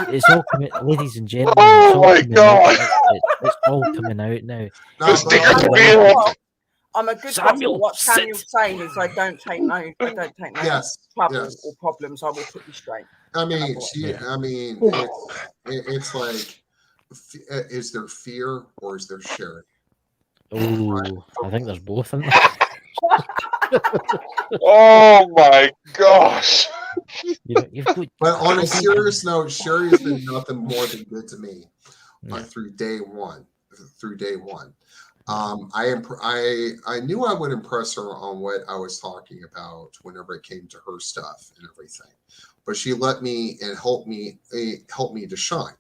It's all coming, ladies and gentlemen. Oh my God. It's all coming out now. I'm a good Samuel, boss. What sit. Samuel's saying is, I don't take no trouble or problems. I will put you straight. I mean, it's like, is there fear or is there Sherry? Oh, I think there's both in there. Oh my gosh. But on a serious note, Sherry has been nothing more than good to me through day one. I knew I would impress her on what I was talking about whenever it came to her stuff and everything, but she let me and helped me to shine,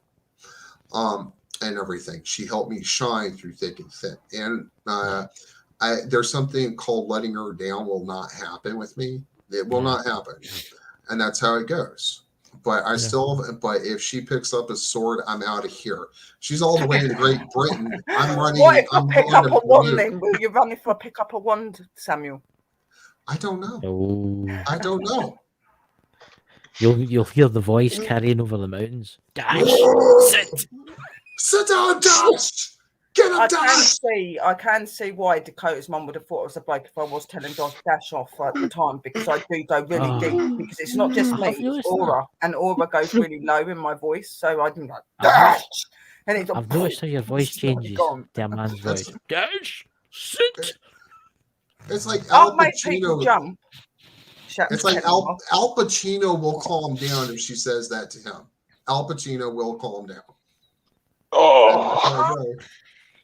and everything. She helped me shine through thick and thin. And there's something called letting her down will not happen with me. It will not happen, and that's how it goes. But but if she picks up a sword, I'm out of here. She's all the way in Great Britain. I'm running. What if I pick up a wand then? Will you run if I pick up a wand, Samuel? I don't know. Oh. I don't know. You'll hear the voice carrying over the mountains. Dash, sit down, Dash. Get up, Dash. I can see why Dakota's mum would have thought it was a bloke if I was telling Dash off at the time, because I do go really deep, because it's not just me, it's Aura, and Aura goes really low in my voice, so I do like Dash, and it's I've noticed how your voice changes to a man's voice. Dash, sit. It's like I'll make people jump. It's like Al Pacino will calm down if she says that to him. Al Pacino will calm down. Oh.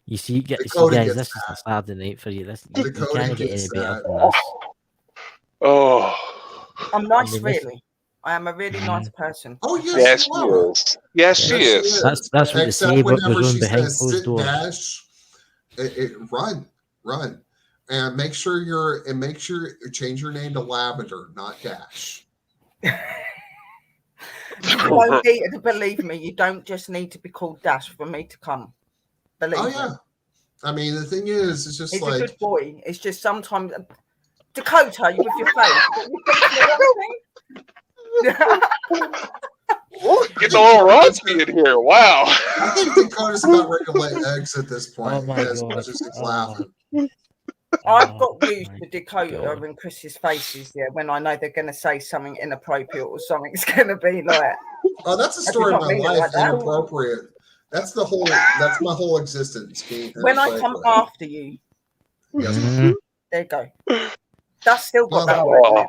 You see, guys, this is a Saturday night for you. You can't get any better than this. Oh. I'm nice, really. I am a really nice person. Oh, yes, she is. Yes, she is. That's what they say, but goes on behind closed doors. Dash, run. And make sure you change your name to Lavender, not Dash. Believe me, you don't just need to be called Dash for me to come. Believe me. I mean, the thing is, it's just he's like a good boy. It's just sometimes Dakota, you with your face. Getting a little rusty in here. Wow. I think Dakota's about ready to lay eggs at this point. As much as he's laughing. I've got used to Dakota and Chris's faces, when I know they're going to say something inappropriate or something's going to be like. Oh, that's a story of my life. Inappropriate. That's my whole existence. When I come after you, there you go. That's still got that word.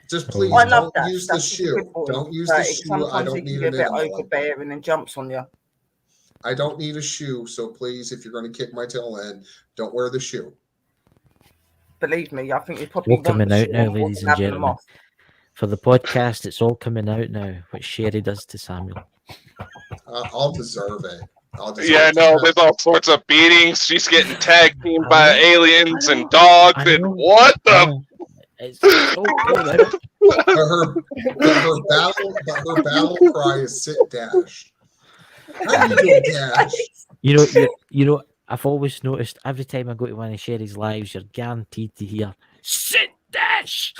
Just please don't use the shoe. Don't use the shoe. I don't need a bit overbearing and jumps on you. I don't need a shoe, so please, if you're going to kick my tail in, don't wear the shoe. Believe me, I think you probably all coming out now, ladies and gentlemen. For the podcast, it's all coming out now. What Sherry does to Samuel. I'll deserve it. There's all sorts of beatings. She's getting tag teamed by aliens and dogs, and what the? It's so good. her battle cry is sit Dash. How do you do Dash? You know. I've always noticed every time I go to one of Sherry's lives, you're guaranteed to hear "Sit Dash."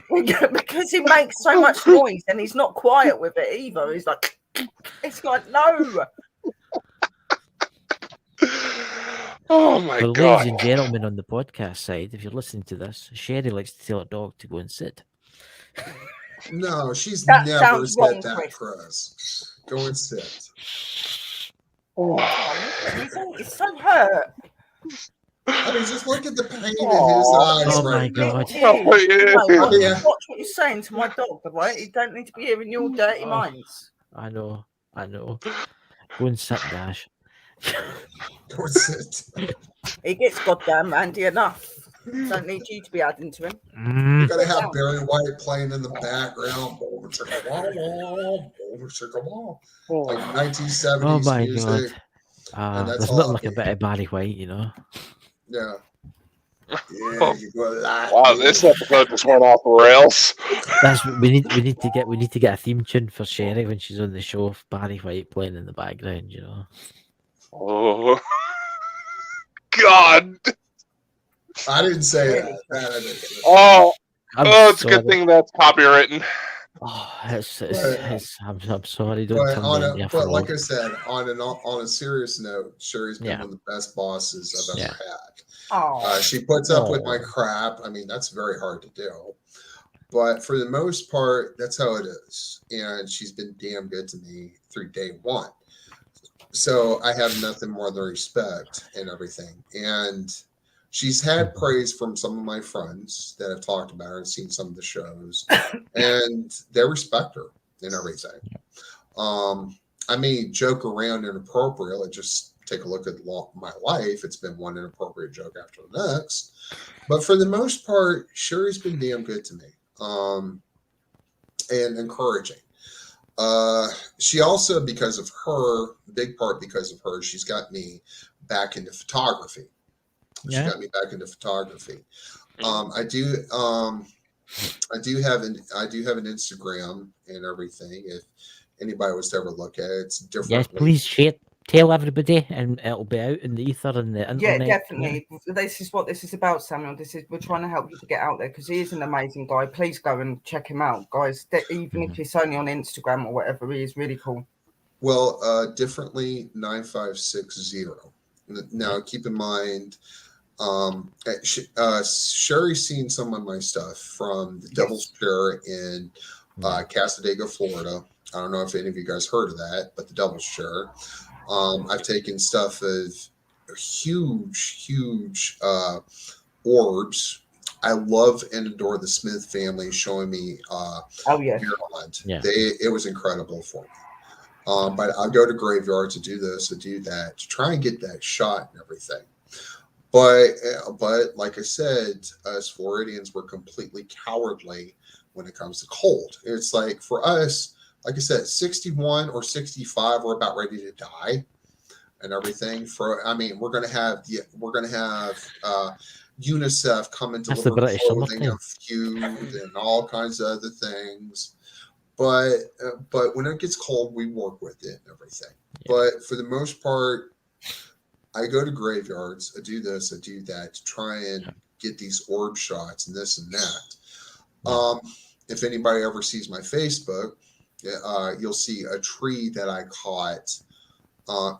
Because he makes so much noise and he's not quiet with it either. He's like, it's like no. Oh my God! Ladies and gentlemen on the podcast side, if you're listening to this, Sherry likes to tell her dog to go and sit. No, she's never said that, Chris. Go and sit. Oh, it's so hurt. I mean, just look at the pain in his eyes. Oh my God! Watch what you're saying to my dog, right? You don't need to be hearing your dirty minds. I know. Go and sit, Dash. Go and sit. He gets goddamn handy enough. Don't need you to be adding to him. You gotta have Barry White playing in the background. Like 1970s music. God. And that's There's all nothing I'll like a be. bit of Barry White, you know. Yeah. Yeah, Oh, you go like wow, this episode just went off the rails. That's what we need to get a theme tune for Sherry when she's on the show. Barry White playing in the background, you know. Oh, God. I didn't say Really? that. I didn't say that. Oh, I'm it's a good sorry. thing that's copywritten. Oh, But- I'm sorry. Don't turn me into a but like frog. I said, on a serious note, Sherry's been Yeah. one of the best bosses I've ever had. Oh, She puts up with my Oh. crap. I mean, that's very hard to do. But for the most part, that's how it is. And she's been damn good to me through day one. So I have nothing more than respect and everything. And she's had praise from some of my friends that have talked about her and seen some of the shows. And they respect her and everything. I may joke around inappropriately, just take a look at my life. It's been one inappropriate joke after the next. But for the most part, Sherry's been damn good to me and encouraging. She also, because of her, big part because of her, she's got me back into photography. She got me back into photography. I do have an Instagram and everything. If anybody was to ever look at it, it's different. Yes, please share. Tell everybody, and it'll be out in the ether and the internet. yeah, definitely. This is what this is about, Samuel. We're trying to help you to get out there because he is an amazing guy. Please go and check him out, guys. Even if it's only on Instagram or whatever, he is really cool. Well, differently 9560. Now, keep in mind, Sherry's seen some of my stuff from the Devil's Chair in Casadega, Florida. I don't know if any of you guys heard of that, but the Devil's Chair. I've taken stuff of huge orbs. I love and adore the Smith family showing me Maryland. Yeah. It was incredible for me. But I'll go to graveyards to do this, to do that, to try and get that shot and everything. But like I said, us Floridians were completely cowardly when it comes to cold. It's like for us, like I said, 61 or 65, we're about ready to die and everything. We're gonna have UNICEF come in to That's the deliver British clothing summertime. and food and all kinds of other things. But when it gets cold, we work with it and everything. Yeah. But for the most part, I go to graveyards, I do this, I do that to try and get these orb shots and this and that. Yeah. If anybody ever sees my Facebook, you'll see a tree that I caught.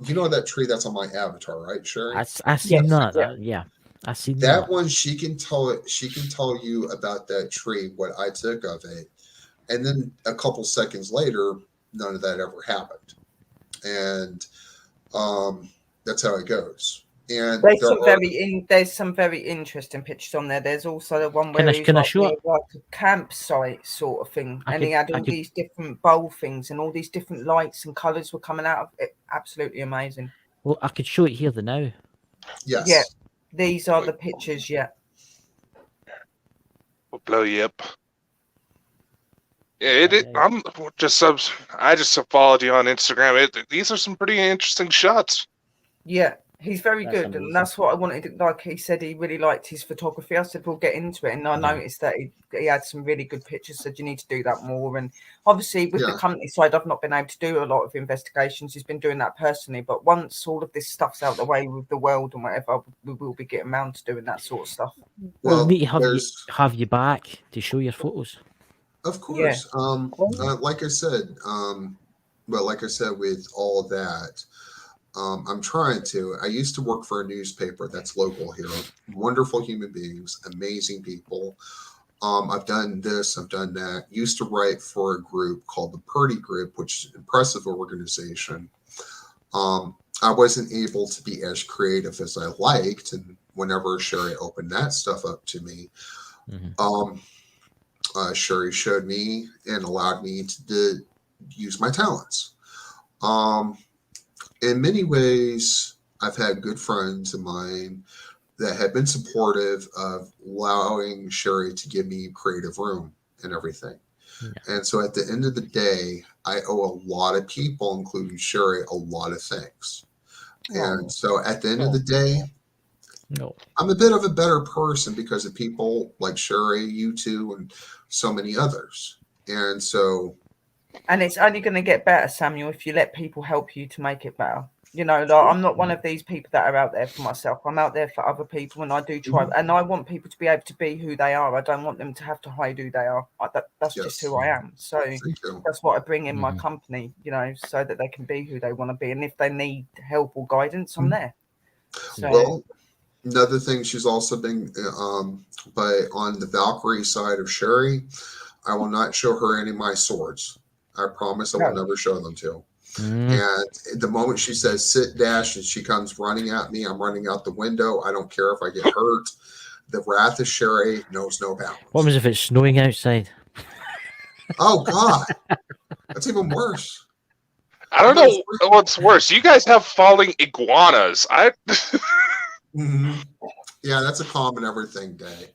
You know that tree that's on my avatar, right, Sherry? I seen that. Yeah. I seen that one. She can tell you about that tree, what I took of it. And then a couple seconds later, none of that ever happened. And that's how it goes. And there's some very interesting pictures on there. There's also the one where can I show like a campsite sort of thing, he had all these different bowl things and all these different lights and colours were coming out of it. Absolutely amazing. Well, I could show it here now. Yes. Yeah, these are the pictures. Yeah. We'll blow you up. Yeah, I just followed you on Instagram. These are some pretty interesting shots. Yeah, he's very good, amazing. And that's what I wanted. Like he said, he really liked his photography. I said we'll get into it, and I noticed that he had some really good pictures. Said you need to do that more. And obviously, with the company side, I've not been able to do a lot of investigations. He's been doing that personally, but once all of this stuff's out the way with the world and whatever, we will be getting around to doing that sort of stuff. Well, we need to have you back to show your photos. Of course. Yeah. Like I said, with all of that, I'm trying to. I used to work for a newspaper that's local here. Wonderful human beings, amazing people. I've done this, I've done that. Used to write for a group called the PWIRD Group, which is an impressive organization. I wasn't able to be as creative as I liked, and whenever Sherry opened that stuff up to me, Sherry showed me and allowed me to use my talents. In many ways, I've had good friends of mine that have been supportive of allowing Sherry to give me creative room and everything. Yeah. And so at the end of the day, I owe a lot of people, including Sherry, a lot of things. And so at the end of the day, No. I'm a bit of a better person because of people like Sherry, you two, and so many others. And so, and it's only going to get better, Samuel, if you let people help you to make it better. You know, like, I'm not one of these people that are out there for myself. I'm out there for other people, and I do try. And I want people to be able to be who they are. I don't want them to have to hide who they are. That's just who I am. So that's what I bring in my company, you know, so that they can be who they want to be. And if they need help or guidance, I'm there. So, well, another thing she's also been, but on the Valkyrie side of Sherry, I will not show her any of my swords. I promise I will never show them to. And the moment she says sit dash and she comes running at me, I'm running out the window. I don't care if I get hurt. The wrath of Sherry knows no bounds. What happens if it's snowing outside? Oh God, that's even worse. I don't know what's worse. You guys have falling iguanas. Yeah, that's a common everything day.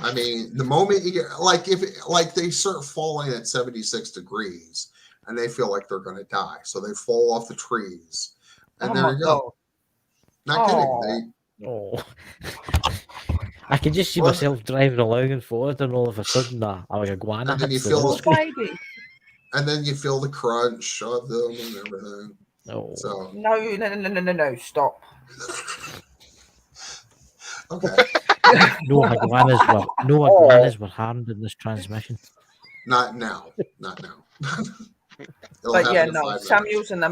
I mean, the moment you get if they start falling at 76 degrees and they feel like they're going to die, so they fall off the trees, and there you go. Not kidding. I can just see myself driving along and forward, and all of a sudden, like iguana. And then you feel the crunch of them and everything. So no, stop. Okay. No iguanas were harmed in this transmission. Not now. But yeah, no, Samuel's an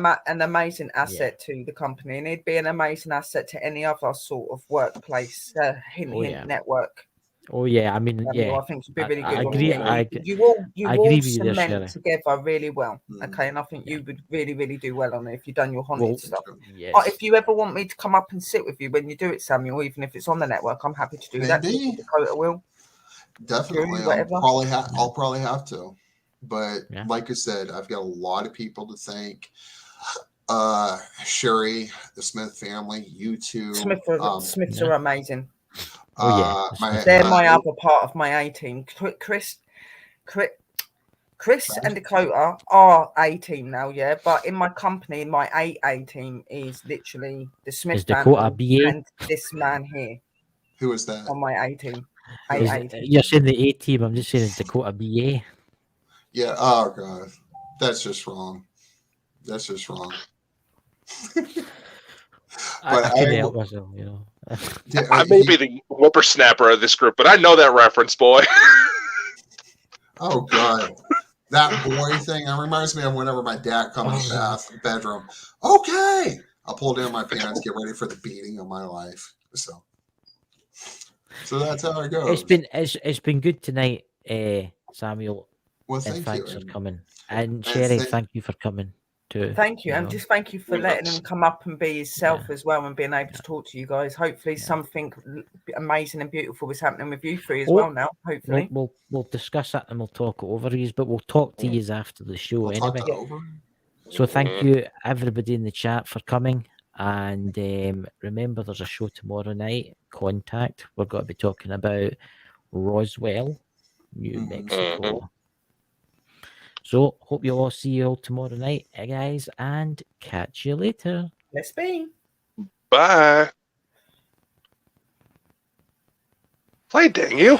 amazing asset to the company, and he'd be an amazing asset to any other sort of workplace, hint network. Oh yeah, I mean, I think it'd be really good. I agree. You all cement there, together really well. Okay, and I think you would really, really do well on it if you've done your haunted stuff. Yes. If you ever want me to come up and sit with you when you do it, Samuel, even if it's on the network, I'm happy to do that. Dakota will. Definitely, I'll probably have to. But like I said, I've got a lot of people to thank. Sherry, the Smith family, you two. Smiths are amazing. They're my other part of my A team. Chris and Dakota are A team now, but in my company, my A team is literally the Smith family and this man here. Who is that? On my A team. You're saying the A team, I'm just saying it's Dakota BA. Yeah, oh God. That's just wrong. I can't help myself, you know. I may be the whippersnapper of this group, but I know that reference, boy. Oh God, that boy thing. It reminds me of whenever my dad comes in the bedroom. Okay, I'll pull down my pants, get ready for the beating of my life. So that's how it goes. It's been good tonight, Samuel. Well, thanks for coming, and Sherry, thank you for coming too. Thank you, and just thank you for letting him come up and be himself as well, and being able to talk to you guys. Hopefully, something amazing and beautiful is happening with you three as well now. Hopefully, we'll discuss that and we'll talk over these, but we'll talk to you after the show anyway. So thank you everybody in the chat for coming, and remember there's a show tomorrow night. Contact. We're going to be talking about Roswell, New Mexico. So, hope you all see you all tomorrow night, guys, and catch you later. Let's be. Bye. Play, dang you.